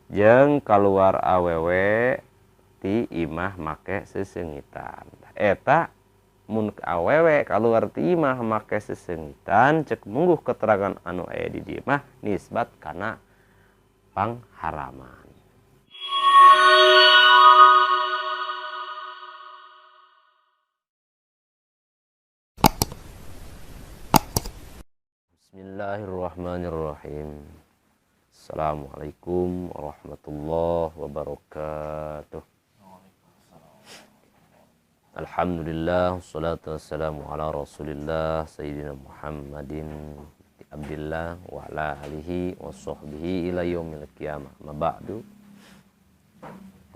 jeung keluar awewe ti imah make sesengitan. Eta mun awewe keluar ti imah make sesengitan cek mungguh keterangan anu aya di dieu mah nisbat kana pangharaman. Bismillahirrahmanirrahim. Assalamualaikum warahmatullahi wabarakatuh. Alhamdulillah, wassalatu wassalamu ala rasulillah Sayyidina Muhammadin abdillah wa ala alihi wa sahbihi ila yaumil qiyamah. Ma ba'du.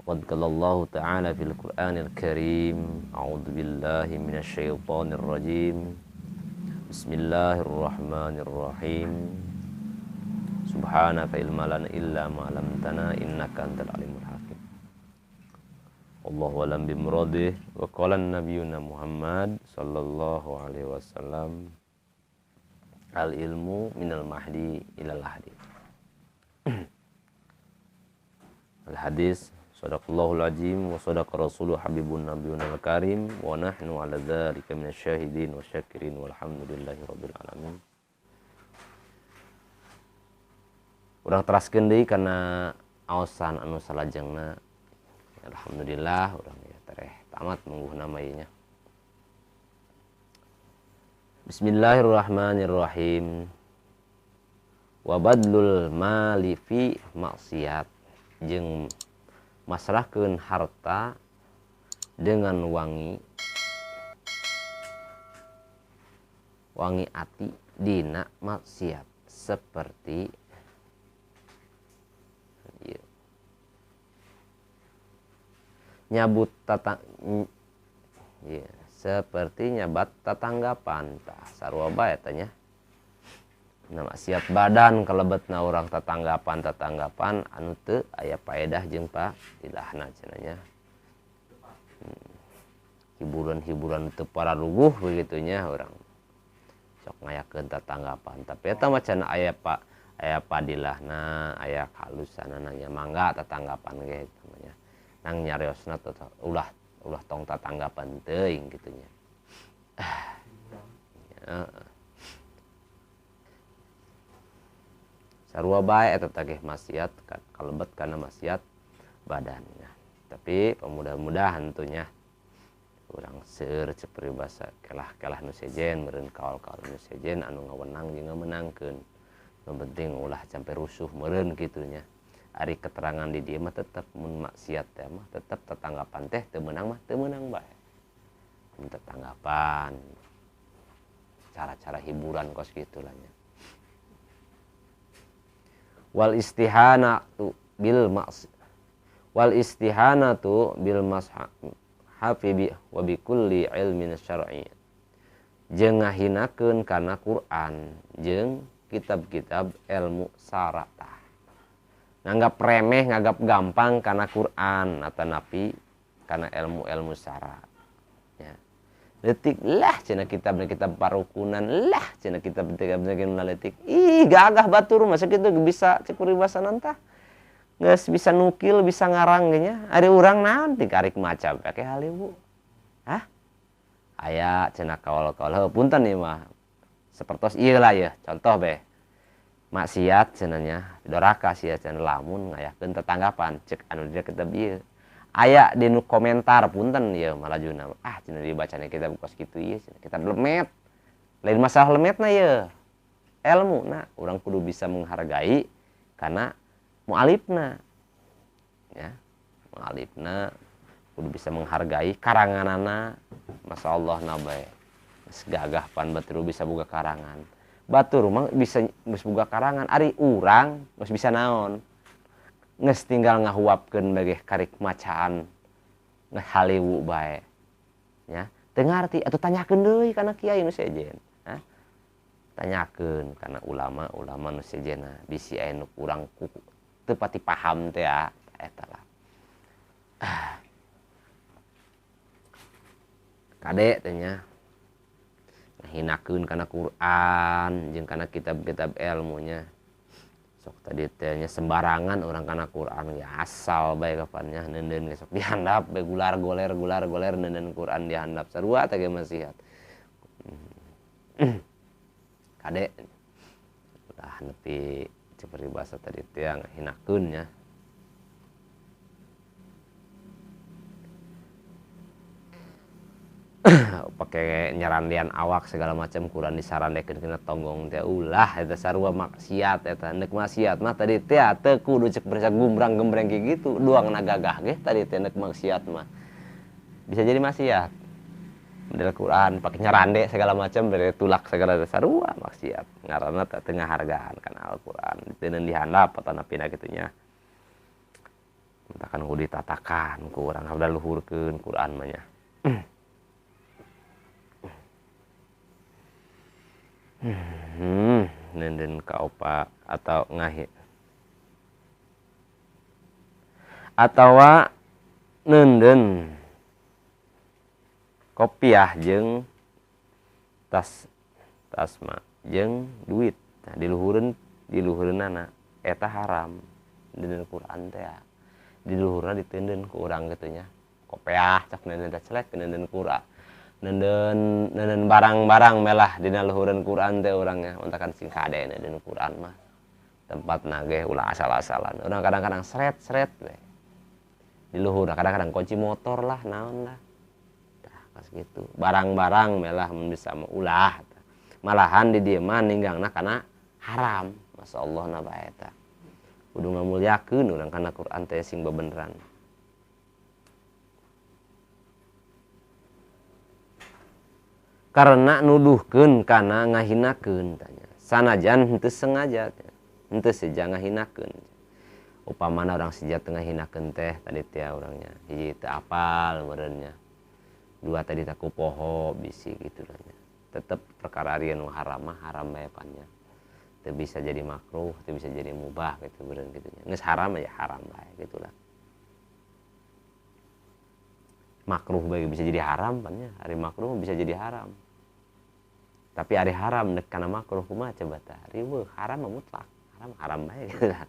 Qad qala Allah ta'ala fil Qur'anil Karim, a'udzu billahi minasy syaithanir rajim. Bismillahirrahmanirrahim. Subhanaka ilma lana illa ma 'allamtana innaka antal alimul hakim. Allahu a'lam bimuradih. Wa qala nabiyuna Muhammad sallallahu alaihi wasallam, al ilmu minal mahdi ilal lahdi. Al hadis, sadaqallahul azim wa sadaqa rasuluhu habibun nabiyuna al karim wa nahnu ala dzalika minasyahidin wa syakirin walhamdulillahi rabbil alamin. Urang teraskeun deui kana aosan anu salajengna. Alhamdulillah urang ya tereh tamat mungguhna maynya. Bismillahirrahmanirrahim. Wa badlul mali fi maksiat, jeung masrahkeun harta dengan wangi ati dina maksiat seperti nyabut seperti nyabat tatanggapan tah sarua bae tanya. Nah, maksiat badan kalebetna urang tatanggapan anu teu aya paedah jeung paedahna cenanya. Hiburan-hiburan teu pararuguh begitunya urang sok ngayakeun tatanggapan, tapi eta mah cenah aya padilahna, aya kalusanana nya mangga tatanggapan ge namanya. Nang nyariosna ulah tong tatanggapan teuing gitunya. Sarua bae eta teh maksiat kalebet kana maksiat badannya. Tapi mudah-mudahan tentunya urang seueur cek peribahasa kelah nu sejen meureun kaol-kaol nu sejen anu ngawenang jeung ngamenangkeun. Yang penting ulah sampai rusuh meureun gitunya. Ari keterangan di dieu mah tetep mun maksiat teh mah tetep tetanggapan teh teu meunang mah teu meunang bae. Mun tetanggapan cara-cara hiburan kos kitu lah nya. Wal istihanatu bil mashafi wa bi kulli ilmin syar'i. Jeung ngahinakeun kana Quran jeung kitab-kitab ilmu syara' tah. Nganggap remeh, nganggap gampang karena Quran atau napi karena ilmu-ilmu syara. Ya. Letik lah cenah kitab parukunan lah cenah kitab letik. Ih gagah batur masa kitu bisa cek paribasanan tah. Geus bisa nukil, bisa ngarang ge nya. Ari urang naon ti karik maca pake haliwu. Hah? Aya cenah kaol-kaol punten ieu mah. Sapertos ieu lah ya, contoh be. Maksiat cenanya doraka sia cenah lamun ngayakeun tetanggapan cek anu dia kitab ieu aya di nu komentar punten ieu malajuna cenah dibacana kitab kos kitu ieu cenah kitab lemet lain masalah lemetna ieu ilmuna urang kudu bisa menghargai karena mualifna ya mualifna kudu bisa menghargai karanganana masyaallah nabae gagah pan batur bisa boga karangan. Batur mah bisa geus boga karangan, ari urang geus bisa naon. Geus tinggal ngahuapkeun bage karik macaan haliwu bae. Ya, teu ngarti atuh tanyakeun deui kana kiai nu sejen. Tanyakeun kana ulama nu sejena bisi aya nu kurang teu pati paham teh ya eta lah. Kade teh nya hinakeun kana Quran jeung kana kitab-kitab ilmunya sok tadi tehnya sembarangan orang kana Quran ya asal bae kapannya neundeun sok dihandap bae gular goler neundeun Quran dihandap sarua teh masihat kade udah nepi seperti bahasa tadi teh ngahinakeun nya pakai nyarandian awak segala macam Quran disarandekeun kena tonggong teh ulah eta sarua maksiat eta neuk maksiat mah tadi teh teu kudu cek berasa gumbrang-gembreng kayak gitu duangna gagah ge tadi teh neuk maksiat mah bisa jadi maksiat model Quran pakai nyarande segala macam dari tulak segala sarua maksiat ngaranna teh teu ngahargaan kana Al-Qur'an diteun dihandap patanapina kitu nya mentakan kudu ditatakan ku urang harda luhurkeun Quran mah nya neundeun ka opa atau ngahi atawa neundeun kopiah jeung tas mah jeung duit nah diluhureunana eta haram neundeun Quran teh diluhurna diteundeun ku urang kitu nya kopiah cak neundeun teh celek neundeun Quran neundeun barang-barang melah dina luhureun Quran teh urangnya muntakan sing kade neundeun Quran mah tempatna ge ulah asal-asalan urang kadang-kadang sret we di luhurna kadang-kadang kunci motor lah naon lah tah kas gitu barang-barang melah mun bisa mah ulah malahan di dieu mah ninggangna kana haram masyaallah na bae eta kudu ngamulyakeun urang kana Quran teh sing bebeneran karena nuduhkeun kana ngahinakeun tanya sanajan henteu sengaja henteu seja ngahinakeun upamana urang seja teu ngahinakeun teh tadi teh urangnya hiji teu apal meureunnya dua tadi teh kupoho bisi kitu nya tetep perkara ari anu haram mah haram bae pannya teu bisa jadi makruh teu bisa jadi mubah gitu beureun kitu nya geus haram ya haram bae gitulah makruh bae bisa jadi haram pannya ari makruh bisa jadi haram tapi ari haram nek kana makruh kumaha coba tah riweuh haram mah mutlak haram bae gitu lah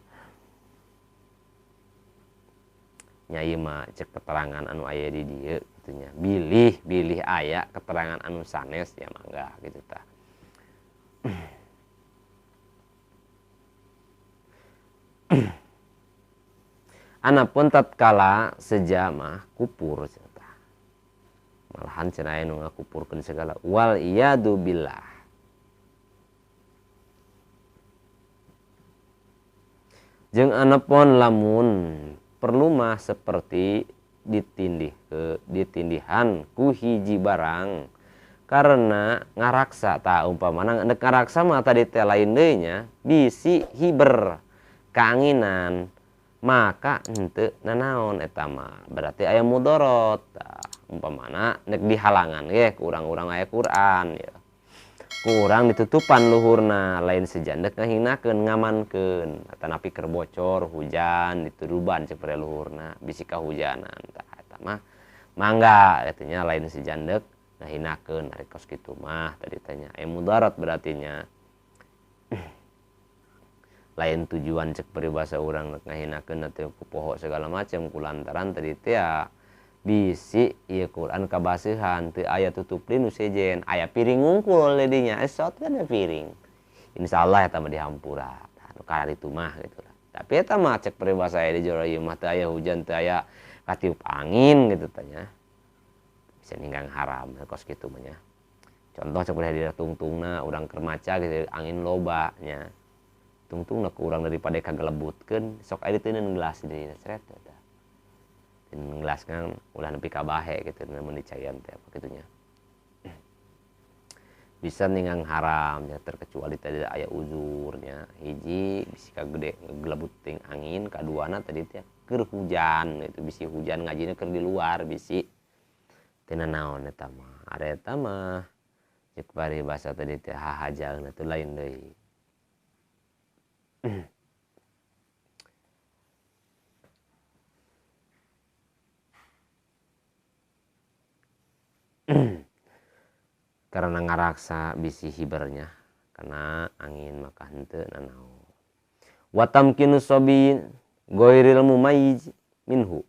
nya ieu mah cek keterangan anu aya di dieu kitu nya bilih aya keterangan anu sanes ya mangga gitu tah anapun tatkala sejamah kupur malahan cenah anu ngakupurkeun segala wal iyadu billah jeung anapun lamun perlu mah seperti ditindihan ku hiji barang karena ngaraksa tah umpamana neuk ngaraksa mah tadi teh lain deui nya bisi hiber kaanginan maka henteu nanaon eta mah berarti aya mudorot umpamana nek dihalangan ge ku urang-urang aya Quran ya ku urang ditutupan luhurna lain sejandak ngahinakeun ngamankeun atanapi keur bocor hujan dituduban cepere luhurna bisi kahujanan tah eta mah mangga katanya lain sejandak ngahinakeun ari kos kitu mah tadi tanya aya mudarat berarti nya lain tujuan cek peribahasa urang ngahinakeun teh ku poho segala macam kulantaran tadi teh bisi ieu Quran kabaseuhan teu aya tutup di nu sejen aya piring ngungkul di dinya esot kan piring insyaallah eta mah dihampura anu kana ditu mah gitu lah tapi eta mah cek peribahasa di jero ieu mah teu aya hujan teu aya katiup angin gitu tanya bisa ninggang haram kos kitu mah nya contoh cek di tungtungna urang keur maca gitu angin loba nya tungtungna ku urang daripada kagelebutkeun sok aya diteuneun gelas di dieu sret eta gelas kan ulah nepi ka bahe gitu mun dicayan teh apa kitunya bisa ninggang haram ya terkecuali tadi aya uzurnya hiji bisi kagede ngegelebut ting angin kaduana tadi teh keur hujan itu bisi hujan ngajina keur di luar bisi teu naon eta mah are eta mah cek bari basa tadi teh hahajaeun atuh lain deui karena ngaraksa bisi hibernya karena angin maka henteu nanaon wa tamkinu sabi ghairil mumayyiz minhu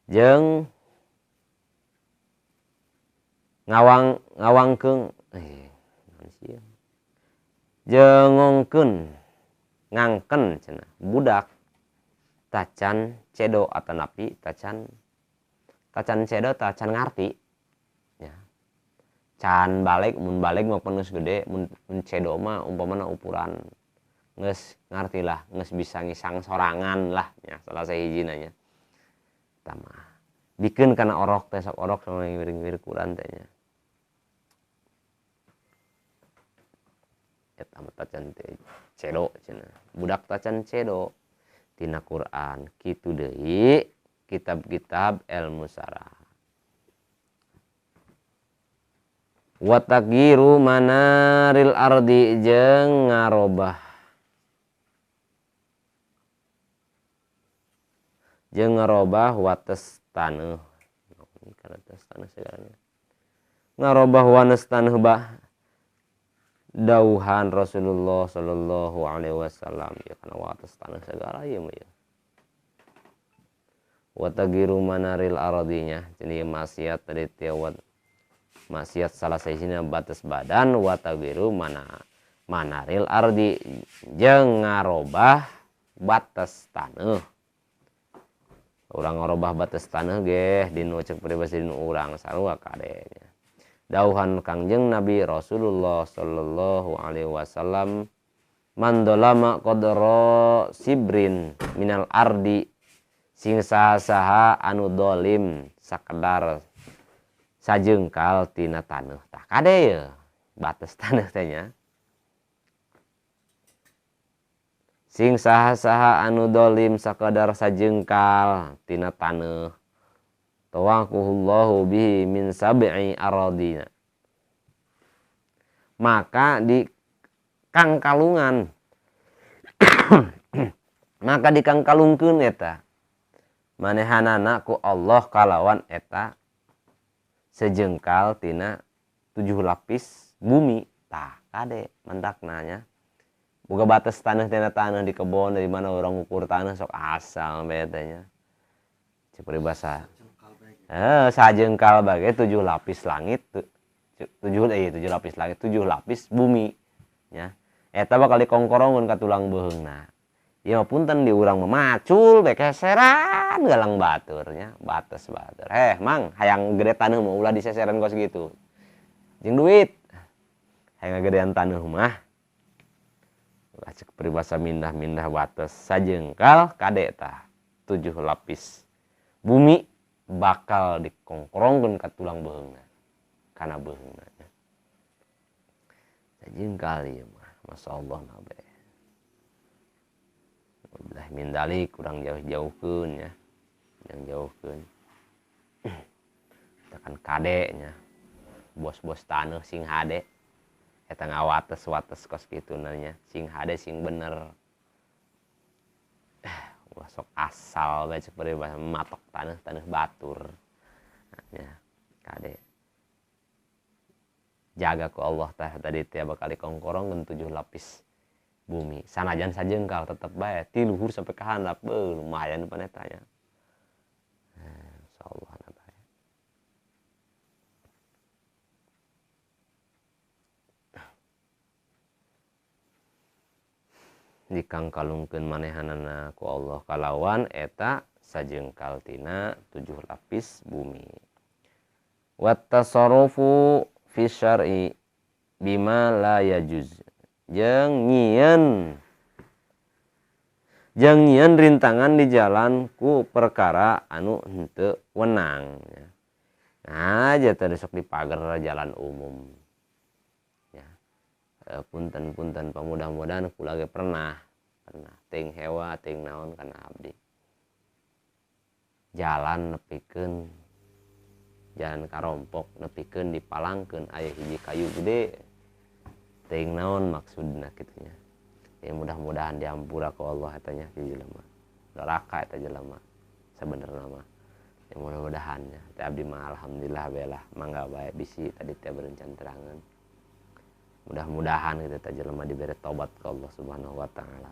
jeung ngawangkeun jengongkeun ngangken cenah budak tacan cedo atanapi tacan cedo tacan ngarti ya. Can balik mun balik mah geus gede mun cedo mah umpamana ukuran geus ngarti lah geus bisa ngisang sorangan lah nya salah sahijina nya eta mah bikeun kana orok teh sok orok sama ngiring-ngiring Quran teh nya eta mah tacan cedo cenah budak tacan cedo tina Quran kitu deui kitab-kitab ilmu syarah. Wa tagyiru manaril ardi jeung ngarobah wates taneuh. Kana tes taneuh segalanya. Ngarobah wates taneuh dauhan Rasulullah sallallahu alaihi wasallam ya kana wates taneuh segala ieu mah ya. Wa tagyiru manaril ardinya jadi maksiat tadi tiawat maksiat salah sahijina batas badan wa tagyiru manaril ardi jeung ngarobah batas taneuh. Urang ngarobah batas taneuh ge dinu ceuk peribasa dinu urang sarua kadenya. Dauhan Kangjeng Nabi Rasulullah sallallahu alaihi wasallam man dolama qadra sibrin minal ardi sing saha anu dolim sakedar sajengkal tina taneuh tah kade ye batas taneuh teh nya sing saha anu dolim sakedar sajengkal tina taneuh tawaquhullahu bihi min sab'i aradina maka di kangkalungan maka dikangkalungkeun eta manehanana ku Allah kalawan eta sejengkal tina 7 lapis bumi tah kade mendakna nya boga batas taneuh tina taneuh di kebon dari mana orang ukur taneuh sok asal bae teh nya cek peribahasa sajengkal bagai 7 lapis langit 7 lapis langit 7 lapis bumi nya eta bakal dikongkorongeun ka tulang beuheungna ya punten di urang memacul bekeseran galang baturnya batas batur mang hayang gede taneuh mah ulah diseseran kos gitu jeung duit hayang gedean taneuh mah cek peribahasa mindah-mindah batas sajengkal kade tah 7 lapis bumi bakal dikongkorongkeun ka tulang beuheungna kana beuheungna sajengkal ieu mah masyaallah nabe ulah mindalik kurang jauh-jauhkeun ya yang jauhkeun tekan kade nya bos-bos taneuh sing hade eta ngawates-wates kos kituna nya sing hade sing bener ulah sok asal bae cek peribahasa matok taneuh batur nya kade jaga ku Allah tah tadi teh bakal dikongkorongkeun 7 lapis bumi sanajan sajengkal tetep bae ti luhur sampai ka handap lumayan pan eta nya insyaallah na bae dikangkalungkeun manehanana ku Allah kalawan eta sajengkal tina 7 lapis bumi wat tasarrufu fi syar'i bima la yajuz jeung nyieun rintangan di jalan ku perkara anu henteu wenang nah aja teh sok dipager jalan umum ya punten pamudah-mudahan kula ge pernah teuing hewa teuing naon kana abdi jalan nepikeun jalan karompok nepikeun dipalangkeun aya hiji kayu gede teuing naon maksudna kitu nya ya mudah-mudahan diampura ku Allah eta nya ti jelema neraka eta jelema sabenerna mah ya mudah-mudahan ya teh abdi mah alhamdulillah belah mangga bae bisi tadi teh berencan terangan mudah-mudahan kita jelema diberi tobat ke Allah Subhanahu wa taala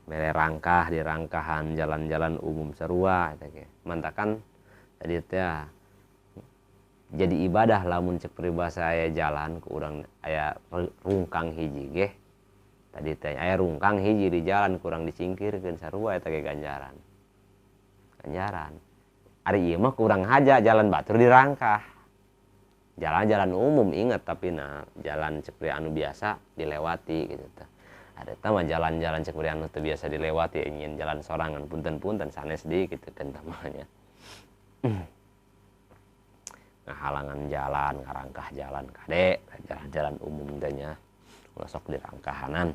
mere rangkah di rangkahan jalan-jalan umum sarua eta ge mantakan tadi teh jadi ibadah lamun cek peribahasa aya jalan ku urang aya rungkang hiji ge tadi teh aya rungkang hiji di jalan kurang disingkirkeun sarua eta ge ganjaran ari ieu mah kurang haja jalan batur dirangkah jalan-jalan umum ingat tapi jalan cek anu biasa dilewati gitu teh ada mah jalan-jalan cek anu teu biasa dilewati ingin jalan sorangan punten-punten sanes deui kitu kan tamanya ngahalangan jalan ngarangkah jalan kade jalan-jalan umum teh nya ulah sok dirangkahanan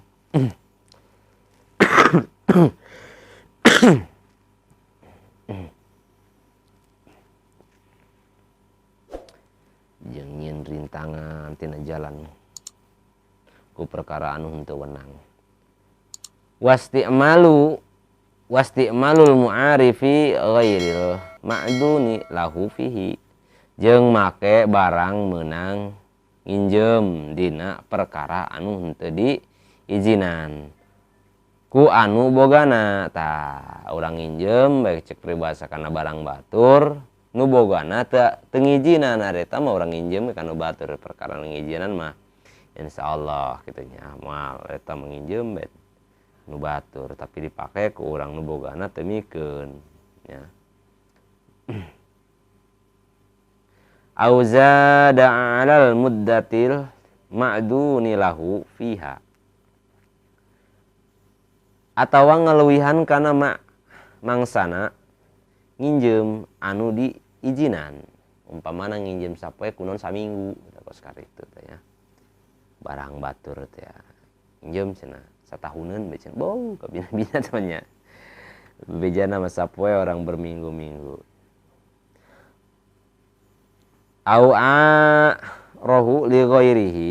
jeung nyieun rintangan tina jalan ku perkara anu henteu wenang wasti'malul mu'arifi ghairil ma'duni lahu fihi jeung make barang meunang nginjem dina perkara anu henteu diizinan ku anu bogana tah urang nginjem baik cek peribahasa kana barang batur nu bogana teu ngijinan ari eta mah urang nginjem kana batur perkara ngijinan mah insyaallah kitu nya moal eta menginjem nu batur tapi dipake ku urang nu bogana teu mikeun nya auzada 'alal muddatil ma'duni lahu fiha atawa ngaleuwihan kana mangsana nginjem anu diizinan umpamana nginjem sapoe kunon saminggu kos karitu teh ya barang batur teh ya nginjem cenah satahuneun becen bau kabina-bina temannya bejana mah sapoe orang berminggu-minggu au rohu li ghairihi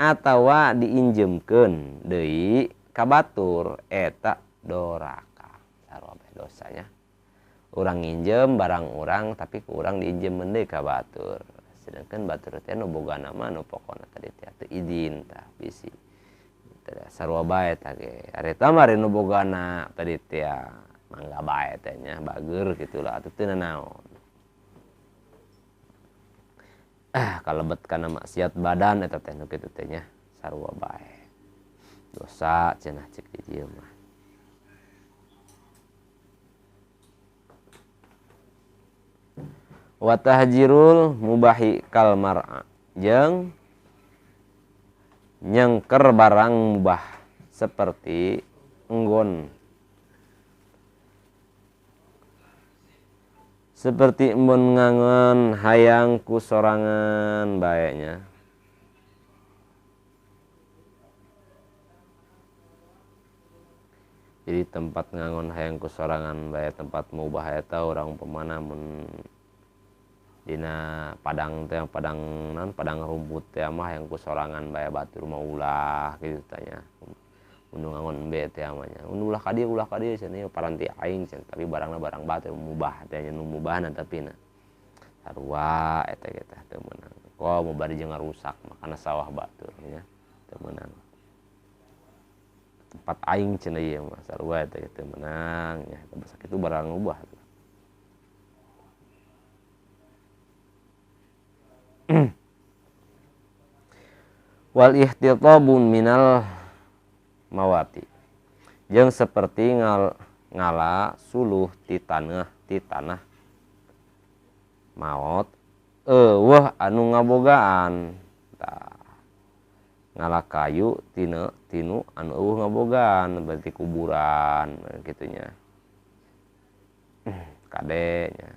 atawa diinjemkeun deui ka batur eta doraka sarua bae dosanya urang nginjem barang urang tapi ku urang diinjem deui ka batur sedangkan batur teh nu bogana mah nu pokona tadi teh teu izin tah bisi sarua bae tah ge ari eta mah nu bogana tadi teh mangga bae teh nya bageur kitu lah atuh teu nanaon kalebet kana maksiat badan eta teh nu kitu teh nya sarua bae dosa cenah cek di dieu mah wa tahjirul mubahi kal mar'a jeung nyengker barang mubah seperti enggon seperti embon ngangon hayang ku sorangan bae-nya jadi tempat ngangon hayang ku sorangan bae tempat mubah eta urang pemana mun dina padang teh padang rumput teh mah hayang ku sorangan bae batur mah ulah kitu tanya mun ngangon be teh mah nya ulah ka dieu cenah paranti aing cenah tapi barangna barang batur mubah teh nya nu mubahna tapi na sarua eta ge teh teu meunang ko mau bari jeung ngarusak makana sawah batur nya teu meunang tempat aing cenah ieu mah sarua eta teu meunang nya basa kitu barang mubah wal ihtitabun minal mawati jeung seperti ngala suluh ti tanah maot eueuh anu ngabogaan tah ngala kayu tinu anu eueuh ngabogaan berarti kuburan kitu nya kade nya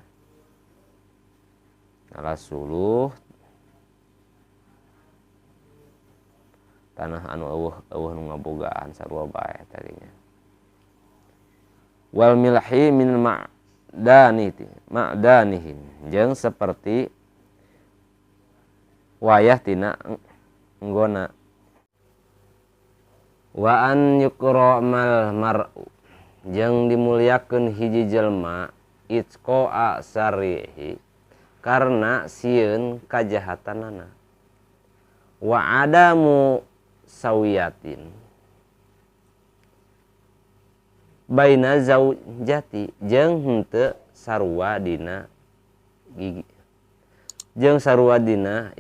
ngala suluh tanah anu eueuh nu ngabogaan sarua bae tadinya wal milhi min ma'danihi jeung seperti wayah tina enggona wa an yukramal mar'u jeung dimuliakeun hiji jelma itqa sarihi karena sieun kajahatanana wa adamu sawiyatin baina zaujati jeung henteu sarua dina gigi jeung sarua dina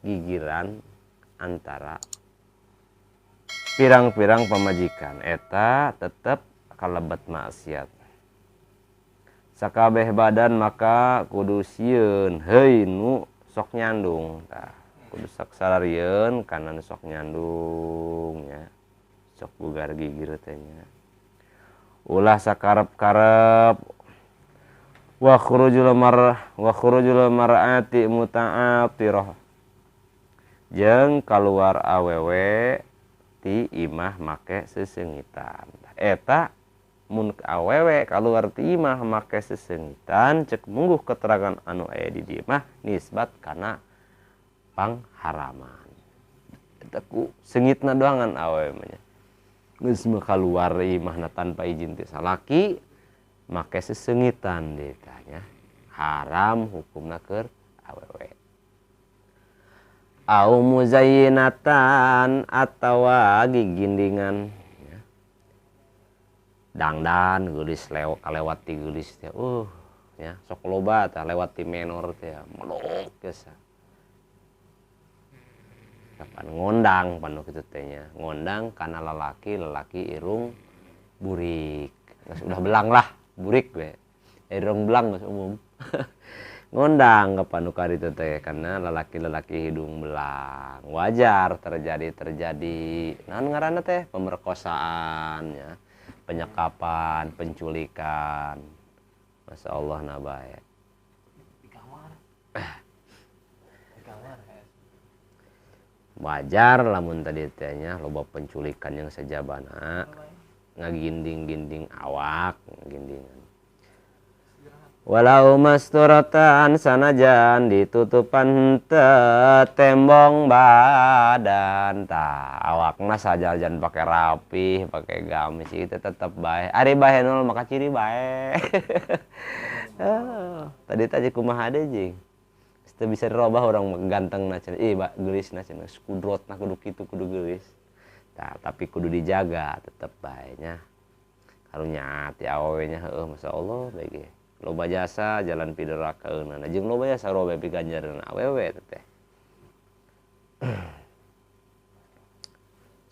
gigiran antara pirang-pirang pamajikan eta tetep kalebet maksiat. Sakabeh badan maka kudu sieun heuy nu sok nyandung tah kudu saksalarian kana nu sok nyandung nya sok bugar gigir teh nya ulah sakarep-karep wa khurujul mar'ati muta'atirah jeung kaluar awewe ti imah make sesengitan eta mun awewe kaluar ti imah make sesengitan cek mungguh keterangan anu aya di dieu mah nisbat kana pangharaman eta ku seungitna doangan awewe mah geus mah kaluar imahna tanpa izin ti salaki make sesengitan deui tanya haram hukumna keur awewe au muzayyinatan atawa gigindingan dangdan geulis kalewat ti geulis teh ya sok loba tah lewat ti menor teh melok geus kapan ngondang panu kitu teh nya ngondang kana lalaki irung burik geus udah belang lah burik we irung belang geus umum ngondang kapan ka ditu teh kana lalaki hidung belang wajar terjadi naon ngaranna teh pemerkosaan ya penyekapan, penculikan, masya Allah nabae. Di kamar. Wajar lamun tadi tanya loba penculikan yang sajabana, ngaginding-ginding awak, gindingan. Walau masturatan sanajan ditutupan tembong badan tah awakna sajajan pakai rapi pakai gamis itu tetap bae ari bae nol maka ciri bae tadi kumaha deui jeung teu bisa dirobah orang gantengna cenah geulisna cenah kudrotna kudu kitu kudu geulis tah tapi kudu dijaga tetep bae nya karunya ti awewe nya masyaallah bae ge loba jasa jalan piderakaeunana jeung loba jasa robe piganjareuna awewe teh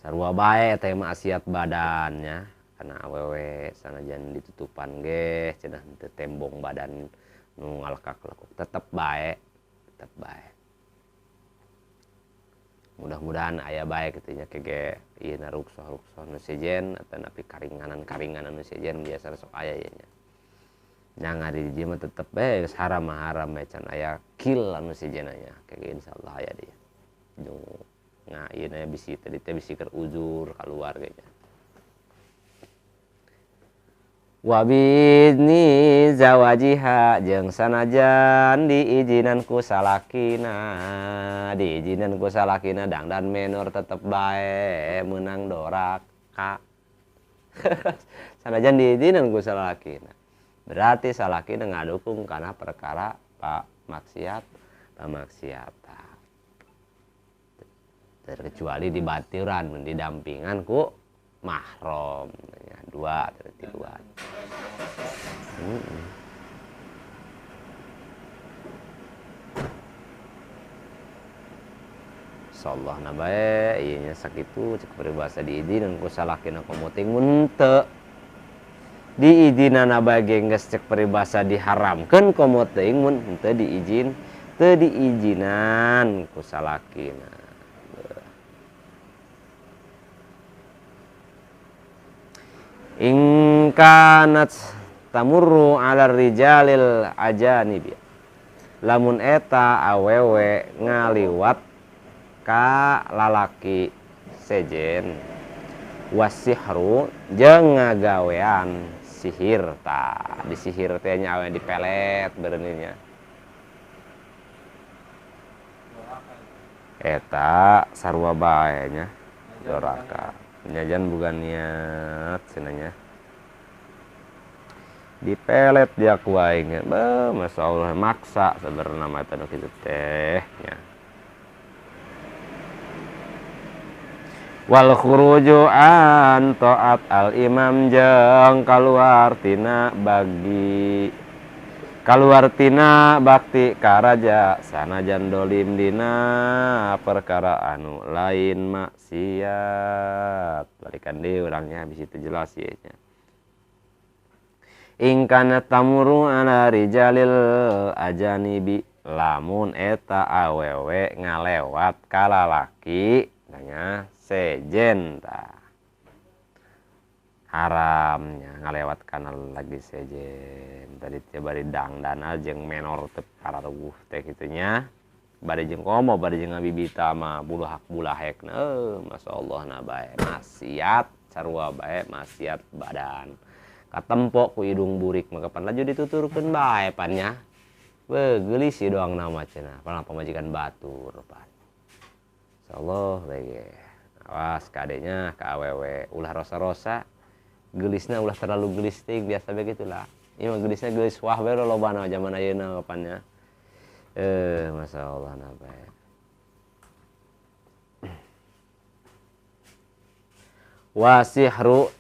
sarua bae teh maksiat badannya kana awewe sanajan ditutupan ge cenah teu tembong badan nu ngalekak-lekuk tetep bae mudah-mudahan aya bae kitu nya kege ieu na rukshoh nu sejen atawa napi karinganan nu sejen biasa sok aya ieu nya yang ada di dia mah tetep haram can aya kill anu sejenanya kayak insyaallah aya dia jeung ieu na bisi tadi teh bisi keur uzur kaluar ge nya wa bizni zawajiha jeung sanajan diijinan ku salakina dangdan menor tetep bae meunang doraka sanajan diijinan ku salakina berarti salaki ngadukung karena perkara pamaksiatan terkecuali di batiran didampingan ku mahram ya, dua. Insyaallah nabae ieu nya sakitu cek peribahasa diizin ku salakina komo teh mun teu diizinana bage geus cek peribahasa diharamkeun komo teuing mun henteu diizinan ku salakina. In kanat tamurru 'ala rijalil ajanibi. Lamun eta awewe ngaliwat ka lalaki sejen wasihru jeung ngagawean sihir ta disihir teh nya awe dipelet bereunnya eta sarua bae nya doraka nyajan bukan niat cenanya dipelet dia ku aing masyaallah maksa sebenarnya mah eta nu kitu teh nya wal khuruju an taat al imam jeung kaluar tina bakti ka raja sanajan dolim dina perkara anu lain maksiat. Balikan deui urangnya habis itu jelas ieu nya. In kana tamuru ala rijalil ajanibi, lamun eta awewe ngalewat ka lalaki tanya sejen tah haramnya ngalewat kana lagi sejen tadi teh bari dangdana jeung menor teu pararuguh teh kitu nya bari jeung komo bari jeung ngabibita mah bulahek-bulahekna masyaallah na bae maksiat sarua bae maksiat badan katempo ku hidung burik mah kapan laju dituturkeun bae pan nya beuh geulis ieu doang nama cenah pernah pamajikan batur pan insyaallah bae awas kadenya ka awewe ulah rosa-rosa gelisna ulah terlalu gelis ting biasa begitulah ieu mah gelisna gelis wah bae lobana zaman ayeuna kapan nya masyaallah na bae wasihru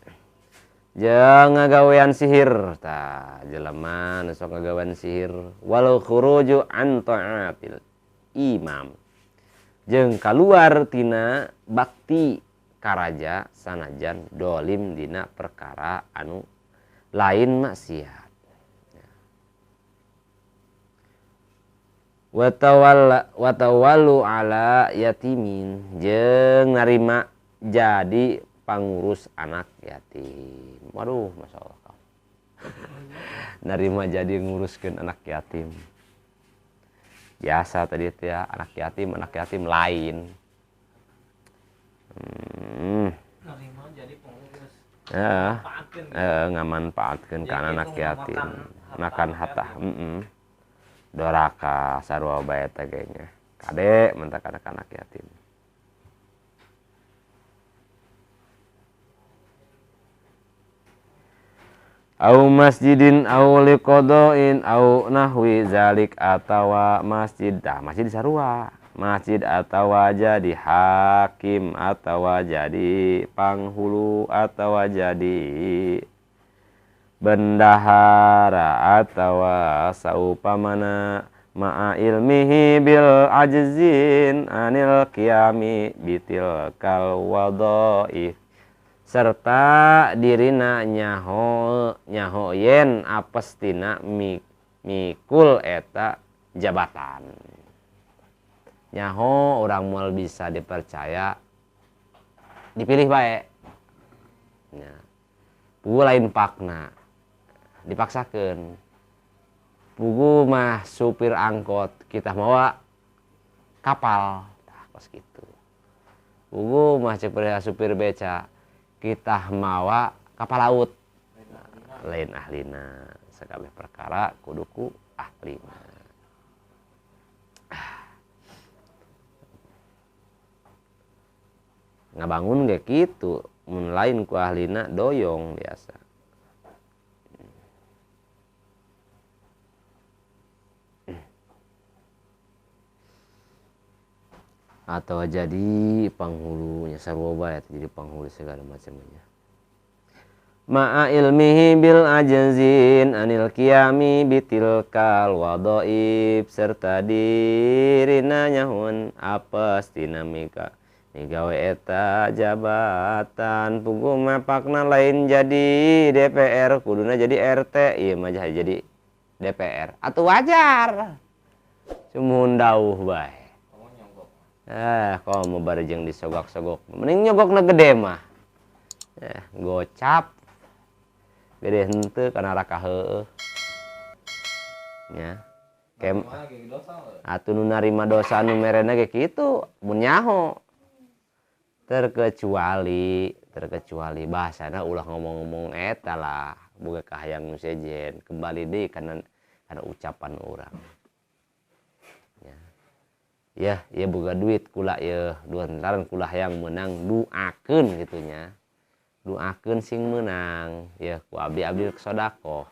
jeung ngagawean sihir tah jelema nu sok ngagawean sihir walau khuruju an ta'atil imam jeung kaluar tina bakti ka raja sanajan dolim dina perkara anu lain maksiat. Wa tawallu ala yatimin jeung narima jadi pangurus anak yatim. Waduh, masyaallah. Narima jadi nguruskeun anak yatim. Biasa tadi itu ya, anak yatim lain. Narima jadi pengurus. Ngamanfaatkeun kana anak yatim. Makan hatah, doraka sarua bae teh geunya. Kade mentak anak yatim. Au masjidin au liqadain au nahwi zalik atawa masjid masjid sarua masjid atawa jadi hakim atawa jadi panghulu atawa jadi bendahara atawa saupamana ma'a ilmihi bil ajzin anil qiyami bitil kal wadhaif serta dirina nyaho yen apes tina mikul eta jabatan nyaho orang moal bisa dipercaya dipilih bae nya pugu lain pakna dipaksakeun pugu mah supir angkot kita mawa kapal tah kos kitu pugu mah supir beca kita mawa kapal laut lain ahlina sakabeh perkara kuduku ahlina ngabangun ge kitu mun lain ku ahlina doyong biasa atau jadi penghulunya sarua bae jadi penghulu segala macamnya ma'a ilmihi bil ajzin anil qiyami bitilkal wadhaib serta dirina nyahun apes tina migawe eta jabatan pugu mapakna lain jadi DPR kuduna jadi RT ieu mah jadi DPR atuh wajar cumun dauh bae kalau mau bareng disogok-sogok mending nyogokna gede mah gocap gede henteu kana raka heueuh nya kem atuh nu narima dosa nu merena ge kitu mun nyaho terkecuali bahasana ulah ngomong-ngomong eta lah boga kahayang nu sejen kembali deui kana ucapan urang ya boga duit kula ya lantaran kula yang menang duakeun gitunya duakeun sing menang ya ku abdi-abdi sodaqoh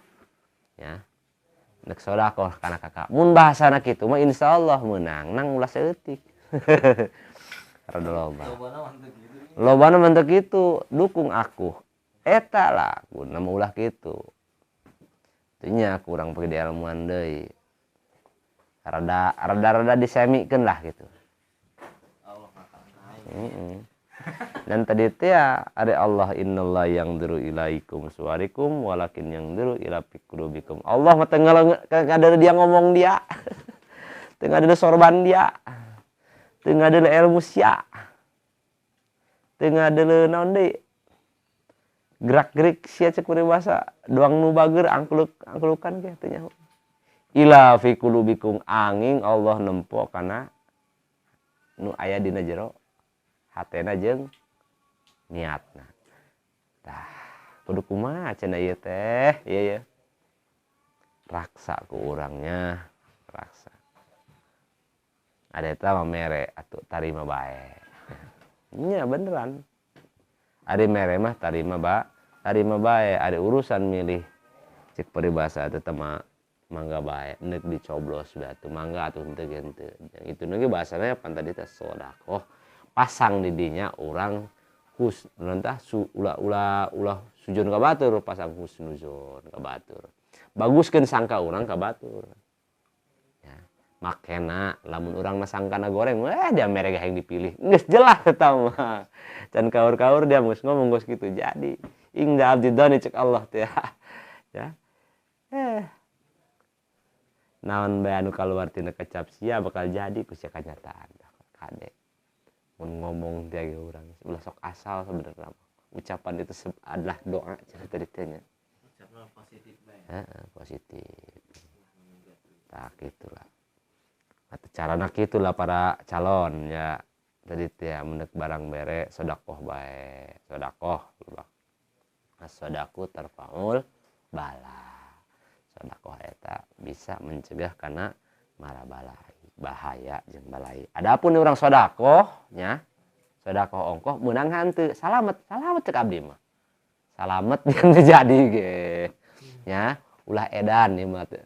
ya nek sodaqoh kana kakak mun bahasana kitu mah insyaallah menang nang ulah saeutik rada loba lobana mentek itu dukung aku eta lah aku nama ulah gitu itunya kurang pergi di ilmuan deui rada disemikeun lah gitu. Dan tadi itu ya ada Allah innallah yang duru ilaikum suarikum walakin yang duru ila fikrubikum. Allah mah tengah ada dia ngomong dia. Tengah ada sorban dia. Tengah ada ilmu sia. Tengah ada naon deui. Gerak-gerik sia cek bahasa doang nu bager angkulukan ge teh nya. Ila fikrubikum angin Allah nempo kana nu aya dina jero hatena jeung niatna. Tah, kudu kumaha cenah ieu teh? Ieu raksa ku urangnya, raksa. Ada eta mah mere atuh tarima bae. Nya beneran. Ari mere mah tarima bae, ari urusan milih cek peribahasa teh mah mangga bae, neuk dicoblos bae atuh mangga atuh henteu henteu. Itu nu ge bahasana pan tadi teh sedekah. Pasang di dinya urang nantah ulah sujud ka batur pasang husnuzon ka batur. Baguskeun sangka urang ka batur. Ya, makena lamun urang mah sangkana goreng, dia mere hayang dipilih. Geus jelas eta mah. Can kaur-kaur dia geus ngomong geus kitu jadi. Ingda abdi doni cek Allah teh. Ya. Naon bae anu kaluar tina kecap sia bakal jadi ku sia kanyataan. Kade. Mun ngomong dia ge urang ulah sok asal sebenarnya. Ucapan itu adalah doa cenah tadi teh nya. Ucapan positif bae. Heeh, positif. Tah gitulah. Atuh carana kitulah para calon ya. Tadi teh mendeuk barang bere sedekah bae. Sedekah as-sadaqu tarfaul bala. Sedekah eta bisa mencegah kana mara balai, bahaya jeung balai. Adapun urang sedekah nya, sedekah ongkoh meunang hanteu, salamet cek abdi mah. Salamet jeung jadi ge. Nya, ulah edan ieu mah teh.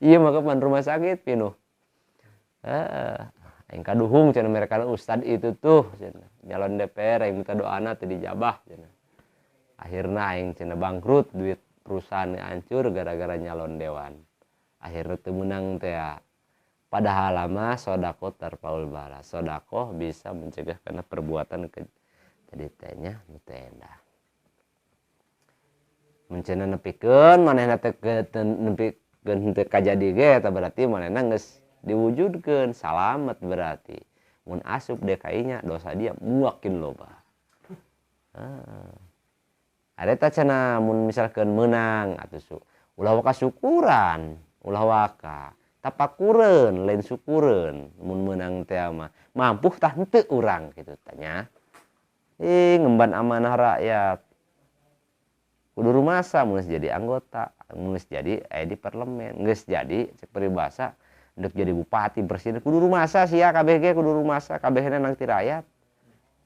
Ieu mah kapan rumah sakit pinuh. Aing kaduhung cenah mereka ustad itu tuh cenah. Nyalon DPR aing minta doana teu dijabah cenah. Akhirna aing cenah bangkrut duit perusahaan hancur gara-gara nyalon dewan. Akhirnya teu meunang teh ya. Padahal mah sedekah tarfaul bala. Sedekah bisa mencegah kana perbuatan tadi teh nya nu teu endah. Mun cenah nepikeun manehna teh nepikeun teu kajadi ge eta berarti manehna geus diwujudkeun salamet berarti. Mun asup DKI nya dosa dia muakin loba. Ada eta cenah mun misalkeun meunang atuh ulah waka syukuran, ulah waka tapakureun lain syukureun mun meunang teh mah mampu tah henteu urang kitu tanya. Ngemban amanah rakyat. Kudu rumasa mun jadi anggota, mun jadi aya di parlemen, geus jadi cek peribahasa deuk jadi bupati presiden kudu rumasa sia kabeh ge kudu rumasa kabehna nang ti rakyat.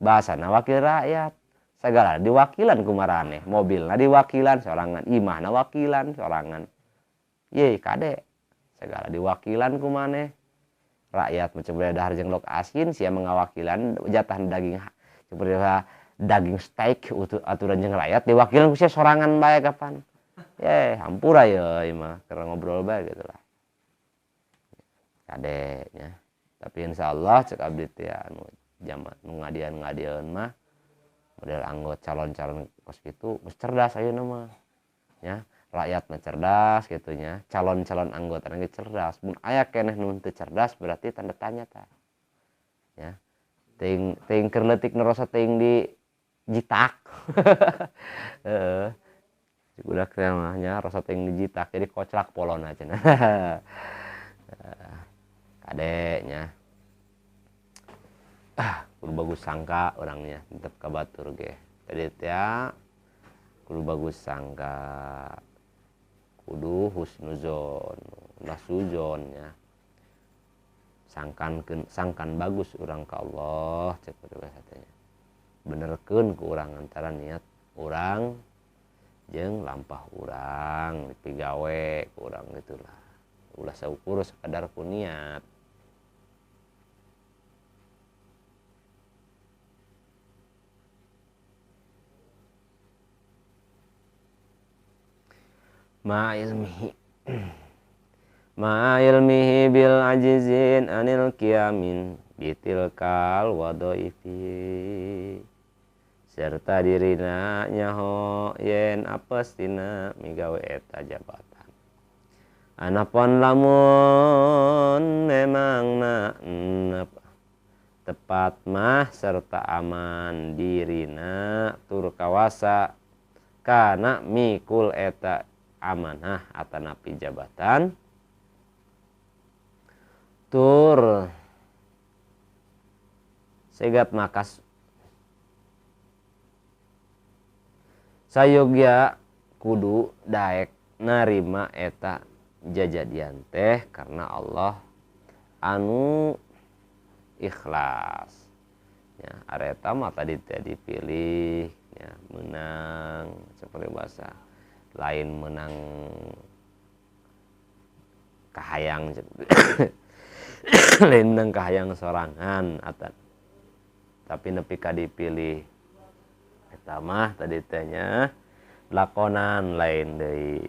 Bahasana wakil rakyat. Segala diwakilan ku maraneh, mobilna diwakilan sorangan, imahna wakilan sorangan. Ye kade. Segala diwakilan ku maneh. Rakyat macam dahar jeung lok asin sia mengawakilan jatah daging seperti daging steak aturan jeung rakyat diwakilan ku sia sorangan bae kapan. Ye hampura ye mah keur ngobrol bae gitu lah. Kade nya. Tapi insyaallah cek abdi teh anu jaman nu ngadian mah model anggota calon-calon kos gitu geus cerdas ayeuna mah nya rakyat mah cerdas kitu nya calon-calon anggota ge cerdas mun aya keneh nu teu cerdas berarti tanda tanya tah nya teuing keur leutik nerosa teuing di jitak heeh budak teh mah nya rasa teuing di jitak jadi koclak polona cenah kade nya kudu bagus sangka orangnya tetep ka batur ge tadi teh kudu bagus sangka kudu husnuzon ulah sujon nya sangkan bagus urang ka Allah cek bahasa teh benerkeun ku urang antara niat urang jeung lampah urang dipigawe ku urang gitulah ulah saukur sakadar ku niat. ma ilmihi ma ilmihi bil ajizin anil kiamin bitilkal wadaifi serta dirina nyaho yen apestina migawe eta jabatan. Anapun lamun memang tepat mah serta aman dirina tur kawasa kana mikul eta amanah atanapi jabatan tur segat makas sayogya kudu daek narima eta jajadian teh karena Allah anu ikhlas ya areta mah tadi dipilih ya menang seperti bahasa lain menang kahayang lain menang kahayang sorangan atau tapi nepi ka dipilih eta mah tadi tanya lakonan lain deui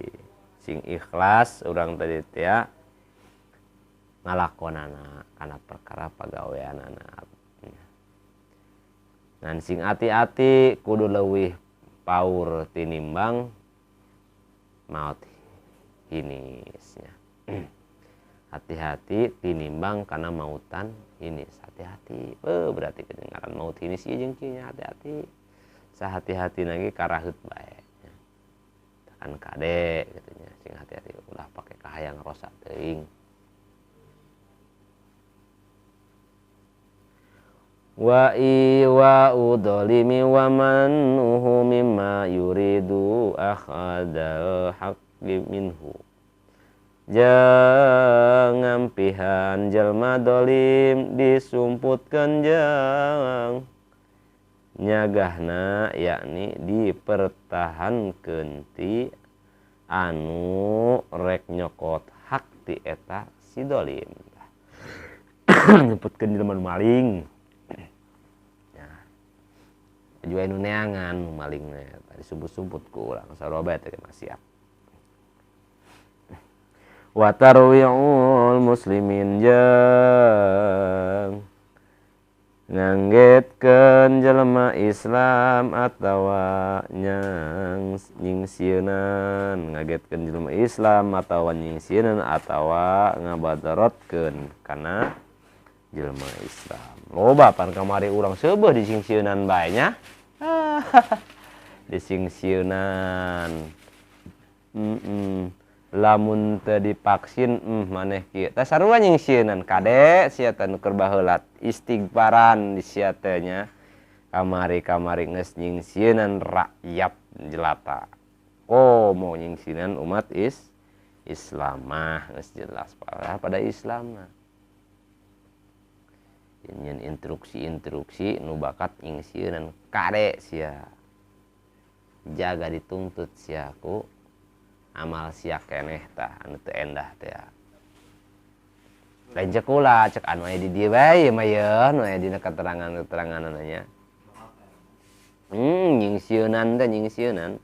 sing ikhlas urang tadi teh ya ngalakonana kana perkara pagaweanana. Nan sing ati-ati kudu leuwih paur tinimbang maot hinisnya. Hati-hati tinimbang kana mautan hinis. Hati-hati. Berarti kedengaran maut hinis ieu jeung kieu nya hati-hati. Sahati-hati lagi karaheut bae. Tekan kade katanya sing hati-hati ulah pake kahayang rosa teuing. Wa udolimi wa manuhu mimma yuridu akhadal haqqi minhu jangan pihan jelma dolim disumputkan jang nyagahna yakni dipertahankeun ti anu rek nyokot hak ti eta si dolim nyebutkeun jelema maling juga anu neangan malingna tadi sumput-sumput ku urang saroba teh maksiat. Wa tarwi'ul muslimin jeung nganggetkeun jelema Islam atawa nyingsieun ngagetkeun jelema Islam atawa nyingsieun atawa ngabadaratkeun kana jelema Islam. Loba pan kamari urang seubeuh disingsieunan bae nya. Disingsieunan. Lamun teu dipaksin maneh kieu. Tah sarua nyingsieunan kade sia teh nu keur baheula istighfaran di sia teh nya. Kamari-kamari geus nyingsieunan rakyat jelata. Oh mau nyingsieunan umat Islam mah geus jelas pada Islam mah. Nyen instruksi nu bakat nyingsieunan kade sia jaga dituntut sia ku amal sia keneh tah anu teu endah teh lain cek ulah cek anu aya di dieu bae mah ye nu aya dina keterangan-keterangan nya nyingsieunan teh nyingsieunan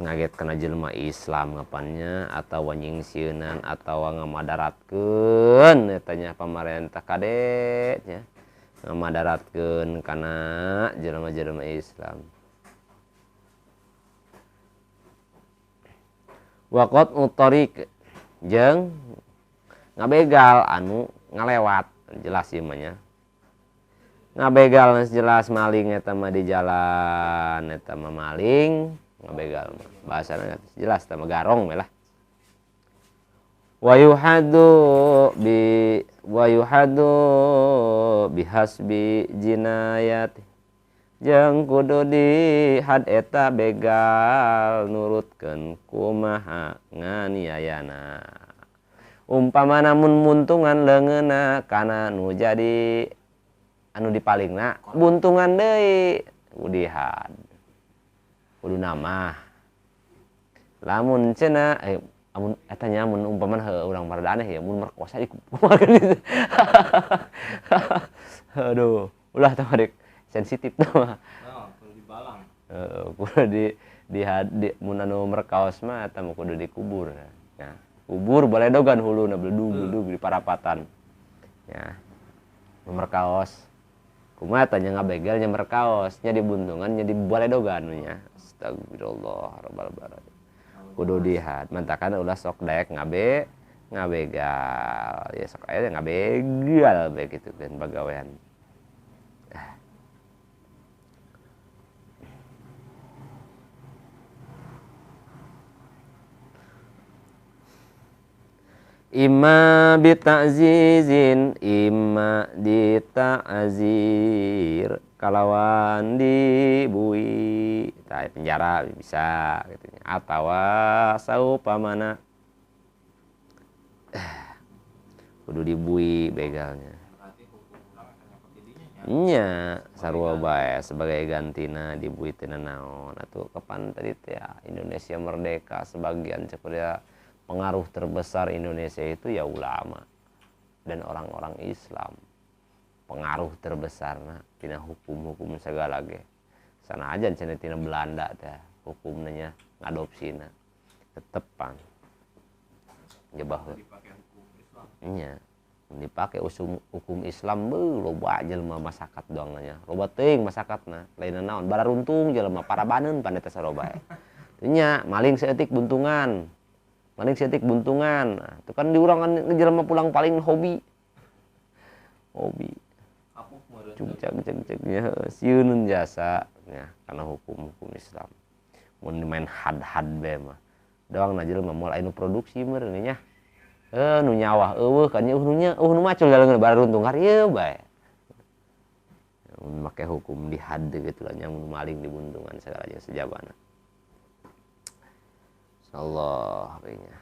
ngaget kena jelema Islam ngapannya atawa nyingsieunan atawa ngamadaratkeun eta nya pamarentah kade nya ngamadaratkeun kana jelema-jelema Islam. Waqat utariq jeung ngabegal anu ngalewat jelas ieu mah nya. Ngabegal jelas maling eta mah di jalan eta mah maling ngabegal mah bahasana jelas teh garong we lah. Wa yuhadu bihasbi jinayati jeung kudu dihad eta begal nurutkeun kumaha nganiayana. Umpamana mun muntungan leungeunna kana nu jadi anu dipalingna buntungan deui udihad kudu nama lamun cenah amun eta nya mun umpamana urang marada aneh ya mun merkosa dikumakeun aduh ulah tah dek sensitif mah. Nah, kalau di Balang. Kudu di mun anu merkaos mah eta mah kudu dikubur. Ya. Kubur baledogan huluna bledug di parapatan. Ya. Merkaos. Kumaha tanya ngabegel nya merkaos, nya dibuntungan nya di baledogan nya. Astagfirullah rabbal alamin. Kudu dihad, mantakan ulah sok daek ngabegal. Ya sok aya ngabegal bae kitu kan bagawean. Imma bita'zizin imma dita'zir kalawan dibui tah penjara bisa gitu atawa saupamana kudu dibui begalnya Berarti hukum urang akan nyangkut di dinya nya. nya sarua bae sebagai gantina dibui teu naon atuh kapan tadi teh ya, Indonesia merdeka sebagian ceuk pengaruh terbesar Indonesia itu ya ulama dan orang-orang Islam. Pengaruh terbesarna tina hukum-hukum segala ge. Sana aja cenah tina Belanda teh hukumnya ngadopsina tetepan. Nyebaheun. Dipakai hukum Islam. Nya dipake hukum Islam loba jelema masyarakat doang nya. Loba teuing masyarakatna, lain naon bararuntung jelema parabaneun pande teh saroba. Nya maling seetik buntungan. Maning setik buntungan. Nah, itu kan diurangan ngejelema pulang paling hobi. Kapuk meureun. Cuk-cak sieun jasa nya karena hukum-hukum Islam. Mun main had-had bae mah. Doang jelema moal anu produksi meureun nya. Nu nyawah eueuh kan nu macul dalam baruntung hareueu bae. Mun make hukum di had gitu lah nya mun maling dibuntungan segala jeung sejabana. Allah kayaknya.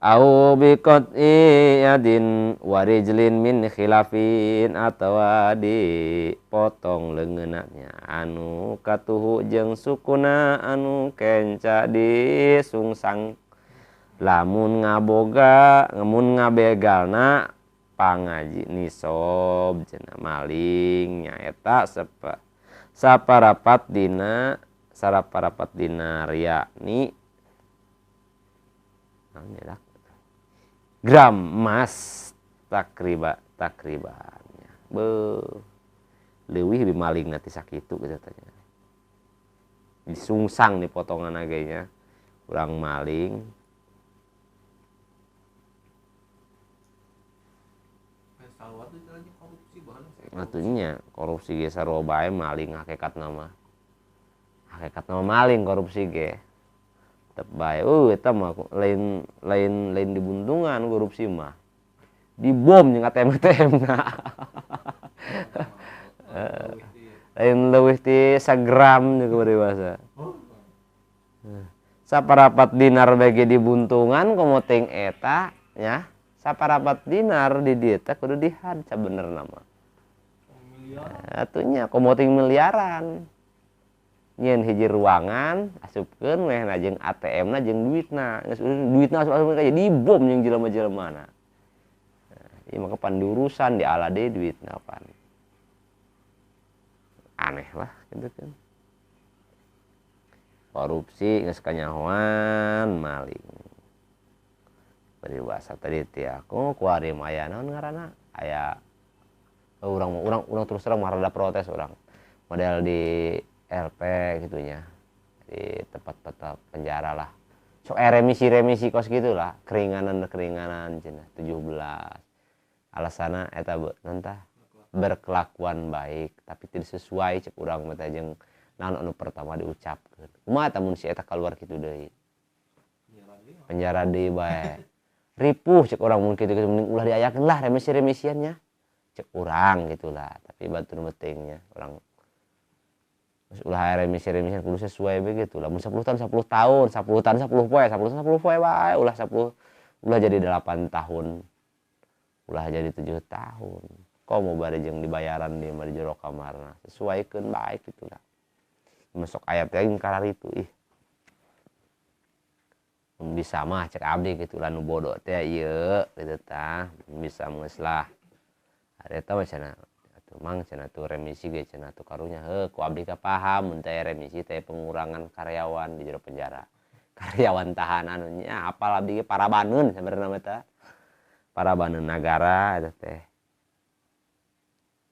Au biqat'i yadin warijlin min khilafin atawa dipotong leungeunna anu katuhu jeung sukuna anu kenca disungsang lamun ngabegalna pangaji nisob cenah maling nyaeta saparapat dina yakni gram emas takribannya leuwih bimaling nanti sakitu gitu tanya disungsang nih potongan agenya kurang maling atunya korupsi ge sarua bae maling hakikat nama maling korupsi ge tep bae eta mah lain dibuntungan korupsi mah dibom jeung ATM na lain leuwih ti sagram jeung bari bahasa saparapat dinar bage dibuntungan komoting eta nya saparapat dinar di dieu teh kudu dihad sabenerna mah atunya komoting miliaran nyen hiji ruangan asupkeun weh na jeung ATM na jeung duitna geus duitna asup ka dibom jeung jelema-jelemana ieu mah kapan diurusan diala deui duitna pan aneh lah gitu kan korupsi geus kanyahoan maling bari bahasa tadi teh aku kuari aya naon ngaranna aya urang terus terang mah rada protes urang model di LP gitunya di tempat penjara lah sok remisi kos gitulah keringanan cenah 17 alasanna eta nantah berkelakuan baik tapi tidak sesuai cek urang mah teh jeung naon anu pertama diucapkeun kumaha tah mun si eta kaluar kitu deui penjara deui bae ripuh cek urang mun kitu mending ulah diayakeun lah remisiannya cek urang gitulah tapi batur pentingnya urang ulah remisi-remisian kudu sesuai begitu lah mun 10 tahun 10 poe bae ulah 10 ulah jadi 8 tahun ulah jadi 7 tahun komo bari jeung dibayaran di mah di jero kamarna sesuaikeun baik gitulah masuk ayat teh kararitu ih bisa mah cek abdi gitu lah nu bodoh teh ieu gitu tah bisa ngeslah eta mah cenah atuh mang cenah tuh remisi ge cenah tuh karunya ku abdi ka paham mun teh remisi teh pengurangan karyawan di jero penjara karyawan tahanan nya apal abdi ge parabaneun sabenerna mah teh parabaneun negara eta teh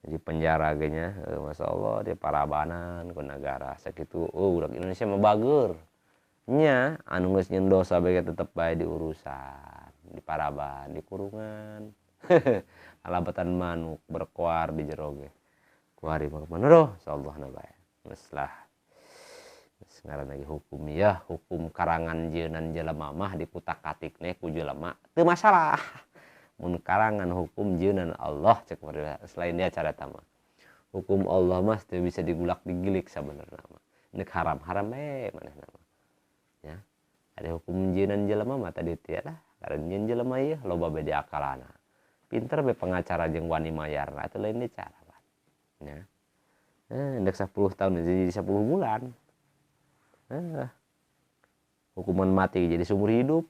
di penjara ge nya masyaallah dia parabanan ku negara sakitu udah Indonesia mah bager nya anu geus nyeun dosa bae tetep bae diurusan di paraban di kurungan alabatan manuk berkuar di jero ge kuari mah mana doh insyaallah na bae geus lah geus ngaran lagi hukum ya hukum karangan jeunan jelema mah dikutak-katikne ku jelema teu masalah mun karangan hukum jeunan Allah cek selain dia cara tama hukum Allah mah teu bisa digulak digilik sabenerna mah neuk haram-haram bae manehna mah ya ada hukum jeunan jelema mah tadi teh lah karena jeunan jelema ieu loba bade akalana pinter be pengacara jeung wani mayarna atuh lain deui cara Pak ya endek 10 tahun jadi 10 bulan hukuman mati jadi seumur hidup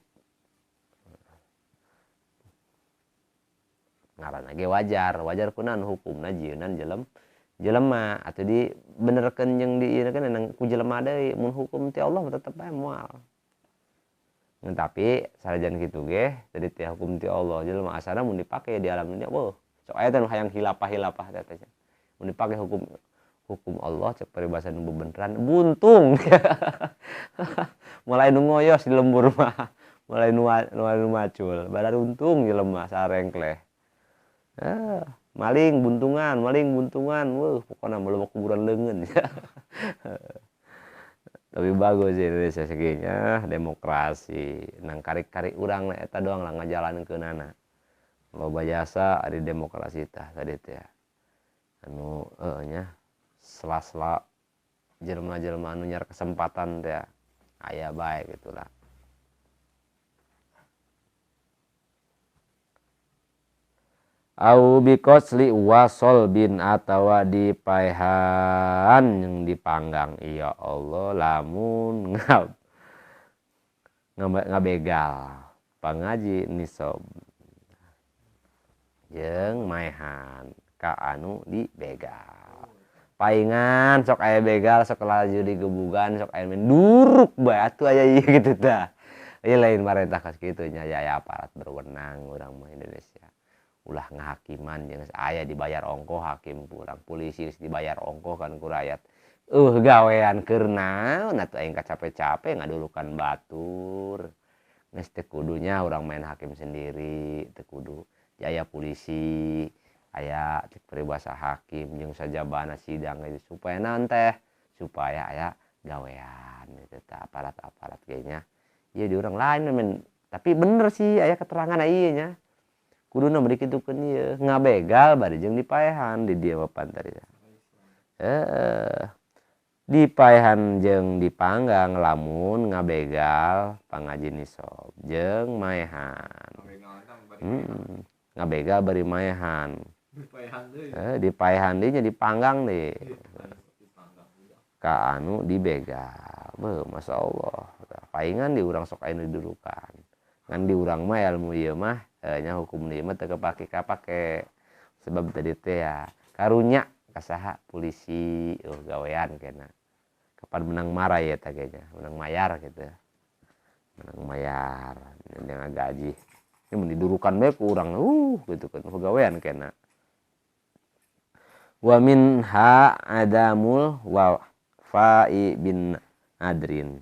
ngaranna ge wajar kunaon hukumna jeunan jelema atuh di benerkeun jeung di ieu kan nang ku jelema deui mun hukum ti Allah tetep bae moal tapi sanajan kitu ge tadi teh hukum ti Allah jelema asana mun dipake di alam dunia weuh sok aya teh hayang hilapah teh mun dipake hukum Allah cek peribahasa nu bebeneran buntung mulai nu ngoyos di lembur mah mulai nu macul badar untung jelema sarengkleh maling buntungan weuh pokona mah kuburan leungeun tapi bagus Indonesia segenya demokrasi nang karik-karik urang eta doang lah ngajalaneunkeunana loba jasa ari demokrasi tah tadi teh anu nya sela-sela jelema-jelema anu nyar kesempatan teh aya bae gitulah au bikosli wasol bin atawa dipaehan yang dipanggang iya Allah lamun ngabegal pangaji nisob jeung maehan ka anu dibegal paingan sok aya begal sok laju digebugan sok aya duruk bae atuh aya ieu gitu tah ieu lain marentah ka kitu nya aya aparat berwenang urang mah Indonesia ulah ngahakiman jeung aya dibayar ongkoh hakim kurang polisi dibayar ongkoh kan ku rakyat gawean keur naon atuh aing capek-capek ngadulukan batur geus teu kudunya urang main hakim sendiri teu kudu aya polisi aya cek peribahasa hakim jeung sajabana sidang itu supaya naon teh supaya aya gawean gitu tah aparat-aparat ge nya ieu di urang lain men tapi bener sih aya keterangan ieu nya kuduna bari kitukeun ieu ngabegal bari jeung dipaehan di dieu papan tadi dipaehan jeung dipanggang lamun ngabegal pangaji nisob jeung maehan ngabegal bari maehan dipaehan deui nya dipanggang deui ka anu dibegal beuh masyaallah paingan di urang sok aya nu didudukan ngan di urang mah ilmu ieu mah nya hukum ieu mah teu kapake sebab tadi teh ya karunya kasaha polisi gawean kena kapan menang marah ya tah nya menang mayar gitu menang mayar dengan gaji ini mun didurukan bae ku urang gitu kan gawean kena wa minha adamul wa fa'i bin adrin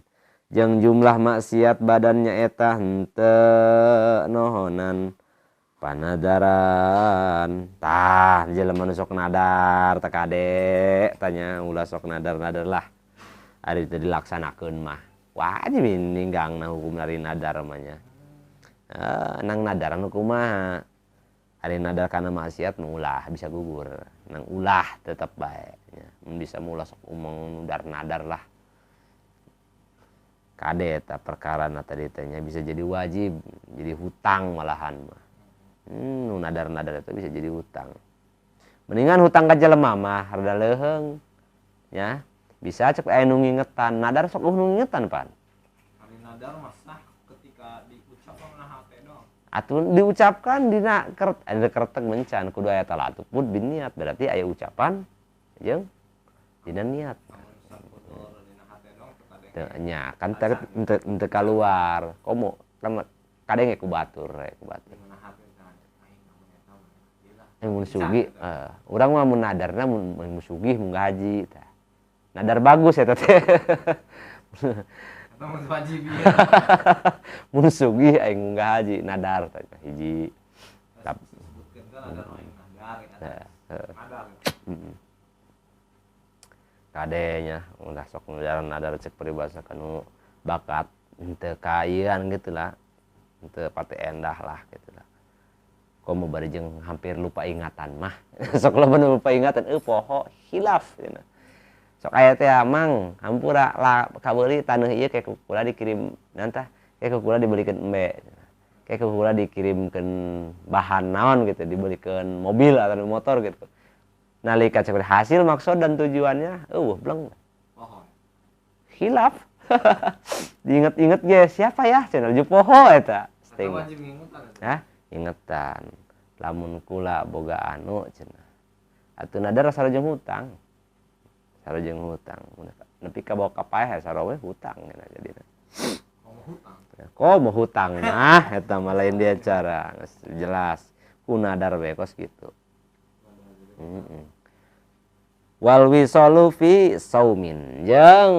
jeung jumlah maksiat badannya eta henteu nohonan panadaran tah jelema nu sok nadar teh kade tanya ulah sok nadar lah ari teu dilaksanakeun mah wajib ninggangna hukum dari nadar mah nya nang nadar anu kumaha ari nadar kana maksiat nu ulah bisa gugur nang ulah tetep bae nya mun bisa mulah sok umang nadar lah kade eta perkara na tadi teh nya bisa jadi wajib jadi hutang malahan mah nu nadar-nadar itu bisa jadi hutang mendingan hutang ka jelema mah rada leuheung nya bisa cek aya nu ngingetan nadar sok nu ngingetan pan hari nadar mah sah ketika atuh diucapkan dina kertek mencan kudu aya talatuf pun biniat berarti aya ucapan jeung dina niat nya kan teu kaluar komo kan kadenge ku batur mun sugih urang mah mun nadarna mun sugih mun haji tah nadar bagus eta teh mun sugih aing munggah haji nadar tah hiji kadenya udah sok nadar cek peribahasa kanu bakat henteu kaieuan gitu lah henteu pati endah lah gitu lah komo bari jeung hampir lupa ingatan mah sok loba lupa ingatan poho hilaf cenah sok aya teh mang hampura lah kabeuli taneuh ieu kayak kukula dikirim nantah kayak kukula dibelikeun embe kayak kukula dikirimkeun bahan naon gitu dibelikeun mobil atau motor gitu nalika cek hasil maksud dan tujuannya bleng hilaf diinget-inget ge siapa ya channel Jupoho eta sting ingetan lamun kula boga anu cenah atuh nadar sarojeng hutang nepi ka bawa ka paeh sarowe hutang cenah jadina komo hutang mah eta mah lain dia cara jelas ku nadar we kos kitu wal wisalu fi saumin jeung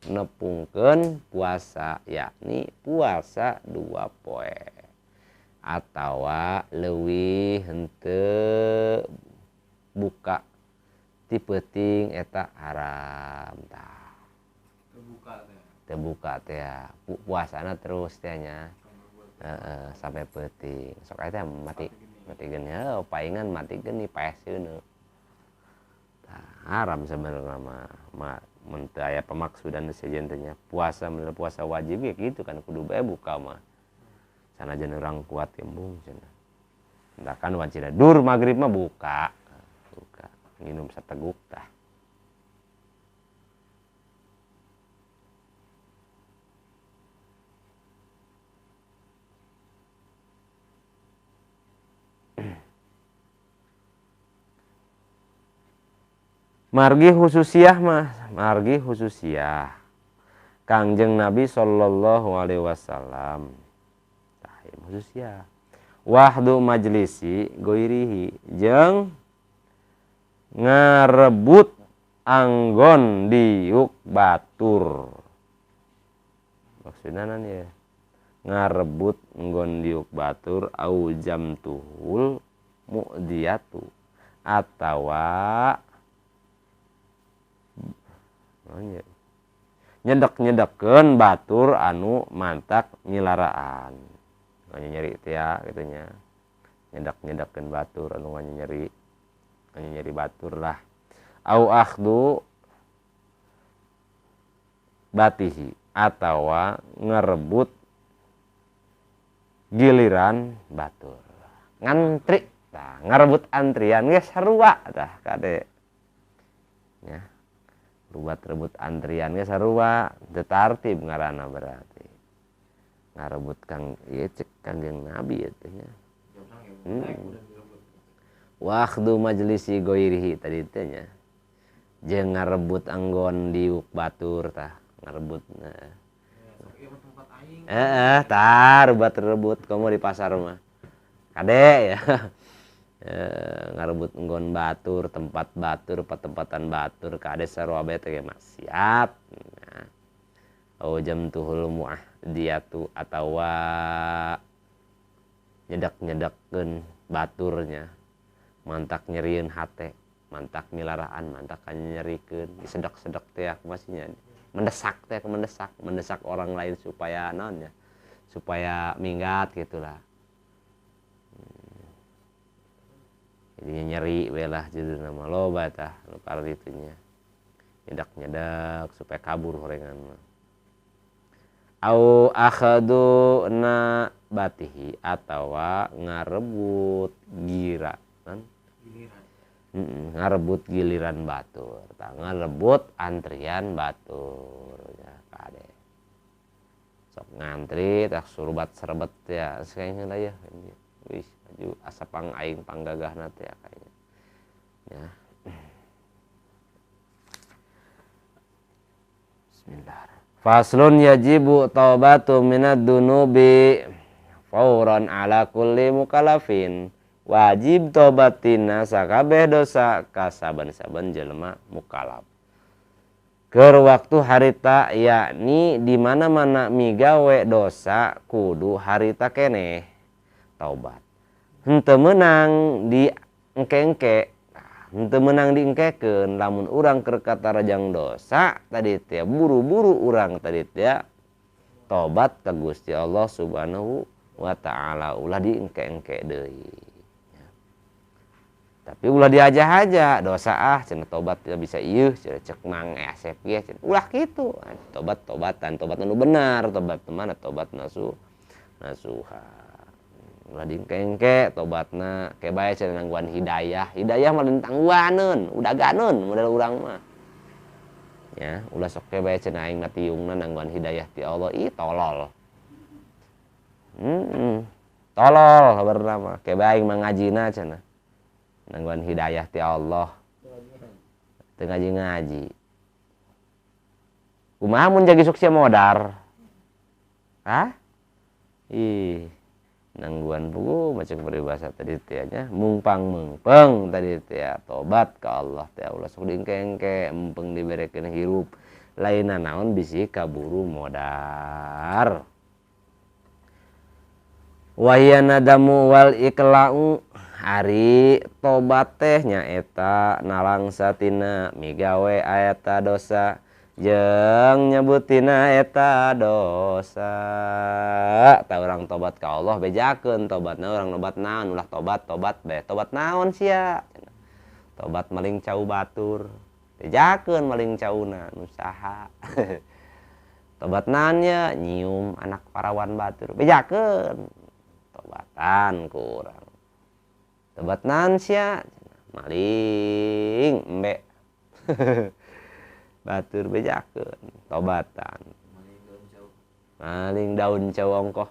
nepungkeun puasa yakni puasa 2 poe atawa leuwih henteu buka ti peuting eta haram tah terbuka teh puasana terus teh nya sampai peuting sok aya teh matikeun paingan matikeun ni paesieun haram sebenarnya mah mun teu aya pamaksudan sejen teh nya puasa wajib ya gitu kan kudu bae buka mah sanajan urang kuat embung cenah entah kan wajib dur magrib mah buka nginum sateguk tah margi khususiyah Kangjeng Nabi sallallahu alaihi wasallam khususiyah wahdu majlisi goirihi jeung ngarebut anggon diuk batur maksudna naon ya ngarebut anggon diuk batur au jam tuhul mu'diyatu atawa nyedek-nyedekeun batur anu mantak nyilaraan nyeri teh ya gitu nya nyedak-nyedekeun batur anu nyeri batur lah au akhdu batihi atawa ngarebut giliran batur ngantri tah ngarebut antrian geus sarua tah kade nya rebut antrian ge sarua teu tartib ngaranna berarti ngarebut kang ieu cek Kangjeng Nabi eta nya wahdu majlisi goirihi tadi teh nya jeung ngarebut anggon diuk batur tah ngarebutna tah rebut komo di pasar mah kade ya ngarebut nggon batur tempat batur petempatan batur kade sarua bae teh maksiat jam tuhul mu'ahdiyatu atawa nyedak-nyedakeun baturnya mantak nyerieun hate mantak milaraan mantak nyerikeun disedak-sedak teh masihnya mendesak orang lain supaya naon ya supaya minggat gitulah jadi nyeri we lah judulna mah loba tah nu parah ditunya nyedak supaya kabur horengan mah au akhadu na batihi atawa ngarebut gira kan ngarebut giliran batur ngarebut antrian batur ya kade sok ngantri tak surbat serbet ya kayaknya lah ya wis aju asa aing panggagahna teh ya kayaknya ya. Bismillah. Faslun yajibu taubatu minad dunubi fauran ala kulli mukallafin. Wajib tobatina sakabeh dosa ka saben-saben jelema mukallaf. Keur waktu harita yakni di mana-mana migawe dosa kudu harita keneh taubat. Henteu meunang di engke-engke henteu menang diengkekeun lamun urang keur katarajang dosa tadi teh buru-buru urang tadi teh tobat ka Gusti Allah Subhanahu wa taala ulah diengke-engke deui. Tapi ulah diaja-aja dosa cenah tobat teh bisa ieu cek Mang Asep ge cenah ulah kitu tobat-tobatan tobat anu benar tobat mana tobat nasuha. Ulah diengke-engke tobatna ke bae cenah nangguan hidayah mah tangguaneun udah ganeun model urang mah ya ulah sok ke bae cenah aing tiungna nangguan hidayah ti Allah tolol tolol kabarna mah ke bae aing mah ngajina cenah nangguan hidayah ti Allah teu ngaji kumaha mun jagi sukses modar nangguan buku macam peribahasa tadi tianya mungpang tadi tia tobat ke Allah tia Allah sok diengke-engke empeng diberekeun hirup lainna naon bisi kaburu modar wahyana damu wal iqla'u ari tobat teh nyaeta nalangsa tina migawe ayata dosa jeung nyebutina eta dosa ta urang tobat ka Allah bejakeun tobatna urang nobat naon ulah tobat be tobat naon sia tobat maling cau batur bejakeun maling cauna nu saha tobat naon nya nyium anak parawan batur bejakeun tobatan ku urang tobat naon sia maling embe batur bejakeun tobatan maling daun cau ongkoh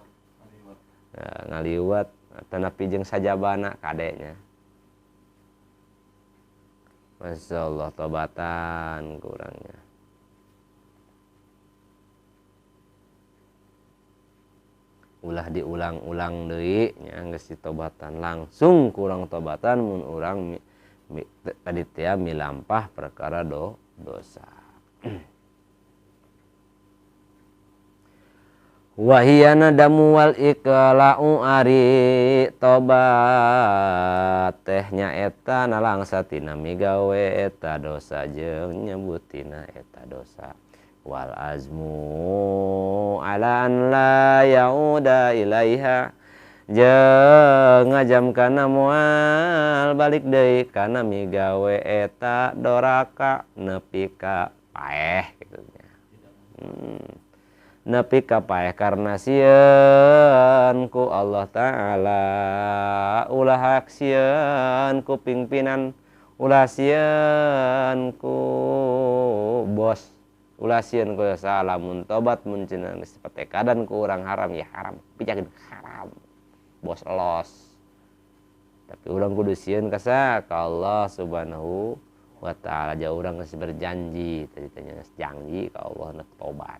ngaliwat tanapi jeung sajabana kadenya masyaallah tobatan kurangnya ulah diulang-ulang deui nya geus ditobatan langsung kurang tobatan mun urang tadi teh milampah perkara dosa wahiyana damu wal iqla'u ari tobat teh nyaeta nalangsa tina migawe eta dosa jeung nyebutina eta dosa wal azmu ala an la yauda ilaiha jeung ngajamkana moal balik deui kana migawe eta doraka nepi ka paeh kitu nya nepi ka paeh karna sieun ku Allah taala ulah haksieun ku pingpinan ulah sieun ku bos ulah sieun ku salamun tobat mun cenah geus patekadan ku urang haram ya haram pijakeun haram bos los tapi urang kudu sieun ka Allah Subhanahu wa taala ja urang geus berjanji tadi tanya geus janji ka Allah neuk tobat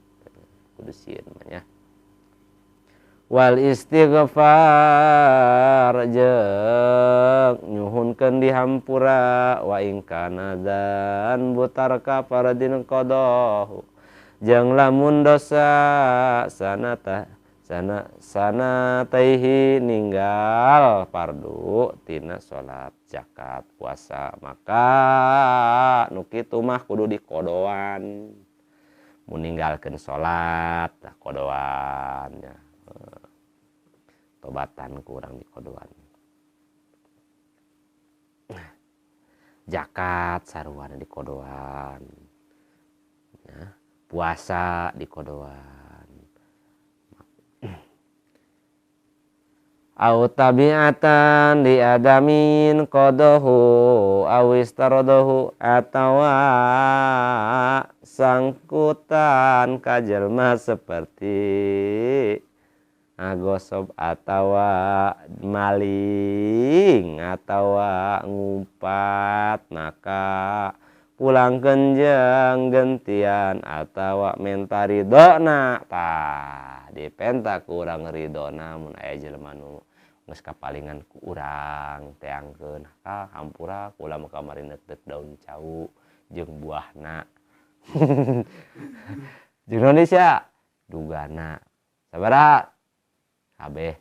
kudu sieun mah nya wal istighfar jeung nyuhunkeun dihampura wa in kana dzan butarka faradin qadahu jeung lamun dosa sana taihi ninggal fardu tina salat zakat puasa maka nu kitu mah kudu dikodoan meninggalkeun salat kodoan ya tobatan kurang dikodoan zakat sarua dikodoan ya puasa dikodoan au tabiatan li adamin qadahu au istaradahu atawa sangkutan ka jelema seperti ngagosob atawa maling atawa ngumpat naka pulang kenjeng gentian atawa menta ridona tah dipenta ku urang ridona mun aya jelema nu geus kapalingan ku urang teangkeun ka hampura kula mah kamari neuteuk daun cau jeung buahna jeung Indonesia dugana sabaraha kabeh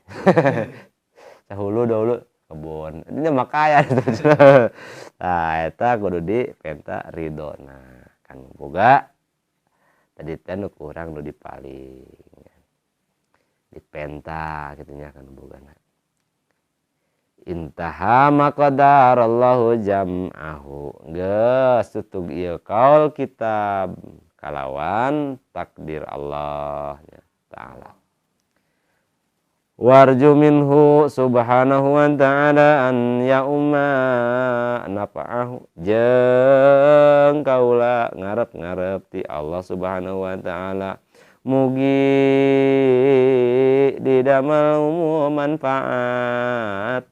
sahulu dahulu kebun ini mah kaya nah eta kudu dipenta ridona kan boga tadi teh nu kurang nu dipaling dipenta kitu nya kan bogana intaha maqadarallahu jam'ahu geus tutug ieu kaul kitab kalawan takdir Allah taala warju minhu subhanahu wa ta'ala an ya'umma nafa'ahu jeung kaula ngarep-ngarep ti Allah subhanahu wa ta'ala mugi didamel manfaat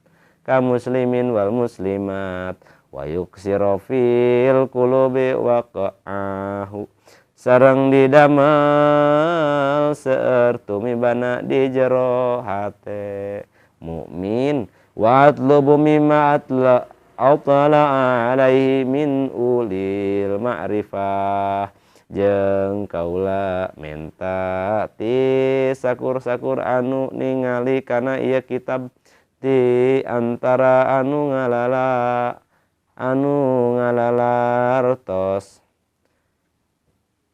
ka muslimin wal muslimat wa yuksira fil qulubi waqa'ahu sareng didamel seueur tumibana di jero hate mukmin wa atlubu mimma atla alaihi min ulil ma'rifah jeung kaula menta ti sakur-sakur anu ningali kana ieu kitab ti antara anu ngalalartos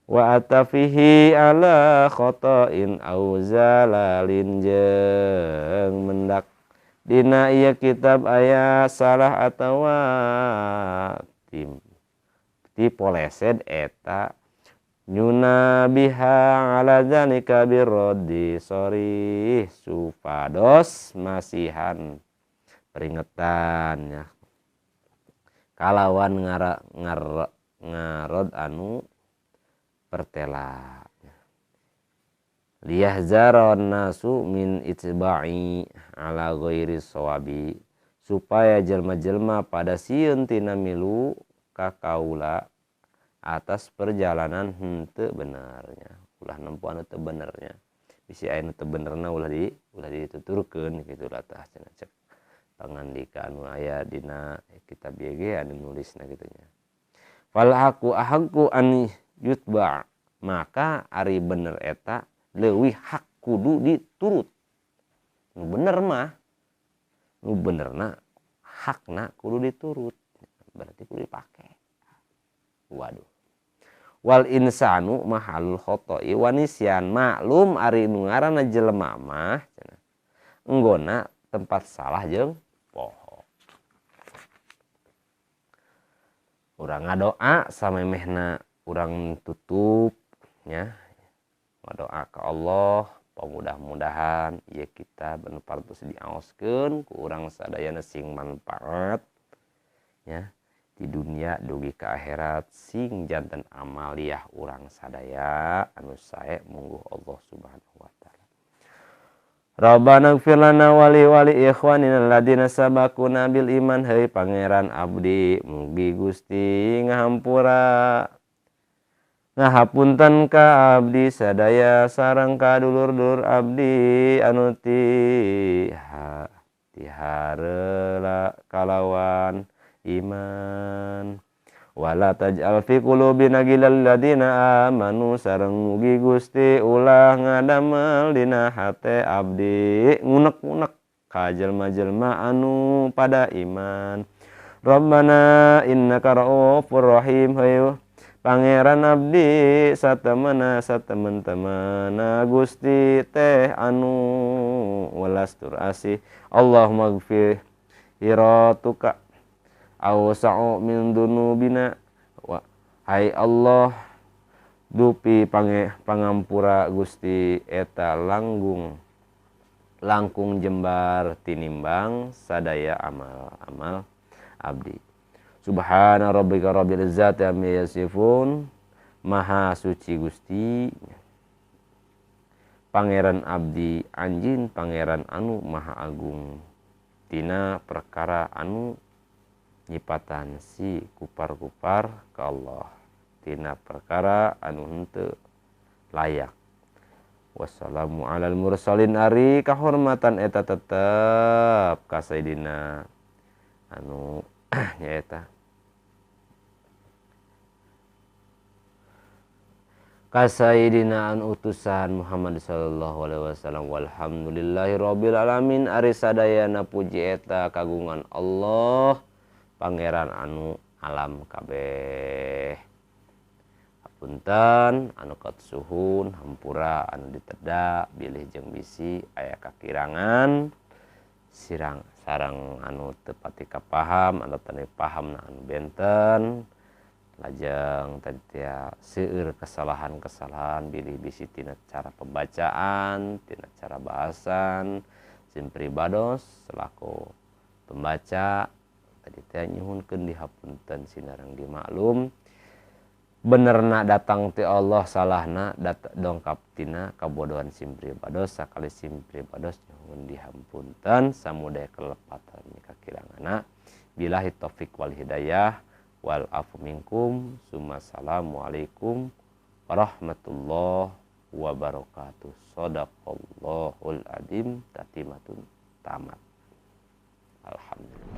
wa atafihi ala khata'in au zalalin jeung mendak dina ieu kitab aya salah atawa ti polesed eta nyuna biha ala zalika birraddi sorih supados masihan peringetannya kalawan ngarod anu pertela liyahzaron nasu min itba'i ala ghairi sawabi supaya jelma-jelma pada sieun tina milu ka kaula atas perjalanan henteu benernya ulah nempuan teu benernya bisi aya nu teu benerna ulah dituturkeun kitu lah tah cenah cek pangandika anu aya dina kitab ieu ge anu nulisna kitu nya fal aku ahaqu an yutba maka ari bener eta leuwih hak kudu diturut nu bener mah nu benerna hakna kudu diturut berarti kudu dipake waduh wal insanu mahalul khoto'i wa nisyan maklum ari nu ngaranna jelema mah enggona tempat salah jeung poho urang ngadoa samemehna urang tutup nya ngadoa ka Allah mudah-mudahan ieu kitab anu partos diaoskeun ku urang sadayana sing manfaat nya di dunia dugi ke akhirat sing janten amaliyah urang sadaya anu sae mungguh Allah subhanahu wa ta'ala Rabbana ighfir lana wa li ikhwanina alladziina sabaquna bil iman heuy pangeran abdi mugi Gusti ngahampura ngahapunten ka abdi sadaya sareng ka dulur-dulur abdi anu tihareula kalawan iman wala taj'al fi qulubina ghillal ladzina amanu sareng mugi Gusti ulah ngadamel dina hate abdi ngunek-ngunek ka jelma-jelma anu pada iman Rabbana innaka raufur rahim hayu pangeran abdi satemen-temena Gusti teh anu welas tur asih Allahumma ighfir hiratuka awsa'u min dunubina wa hai Allah dupi pangampura Gusti eta langgung langkung jembar tinimbang sadaya amal abdi. Subhana rabbika rabbil izzati amma yasifun. Maha suci Gusti Pangeran abdi anjin pangeran anu maha agung tina perkara anu nyipatan si kupar-kupar ka Allah tina perkara anu henteu layak. Wassalamu alal mursalin ari kahormatan eta tetep ka Sayyidina anu nyaeta ka Sayyidina anu utusan Muhammad sallallahu alaihi wasallam. Walhamdulillahi rabbil alamin. Ari sadayana puji eta kagungan Allah pangeran anu alam kabeh. Hapunten anu katsuhun hampura anu ditedak bilih jeung bisi aya kakirangan sareng anu teu pati kapaham anu teu paham anu benten lajeng tadi seueur kesalahan-kesalahan bilih bisi tina cara pembacaan, tina cara bahasan, simpri bados selaku pembaca tadi teh nyuhunkeun dihapunten sinareng dimaklum. Benerna datang ti Allah, salahna dongkap tina kabodohan simpri bados sakali simpri bados nyuhun dihampunten samudaya kelepatan kakirangana. Billahi taufik wal hidayah. Wal afu minkum. Assalamualaikum warahmatullahi wabarakatuh. Shadaqallahul adzim. Tatimatun tamat. Alhamdulillah.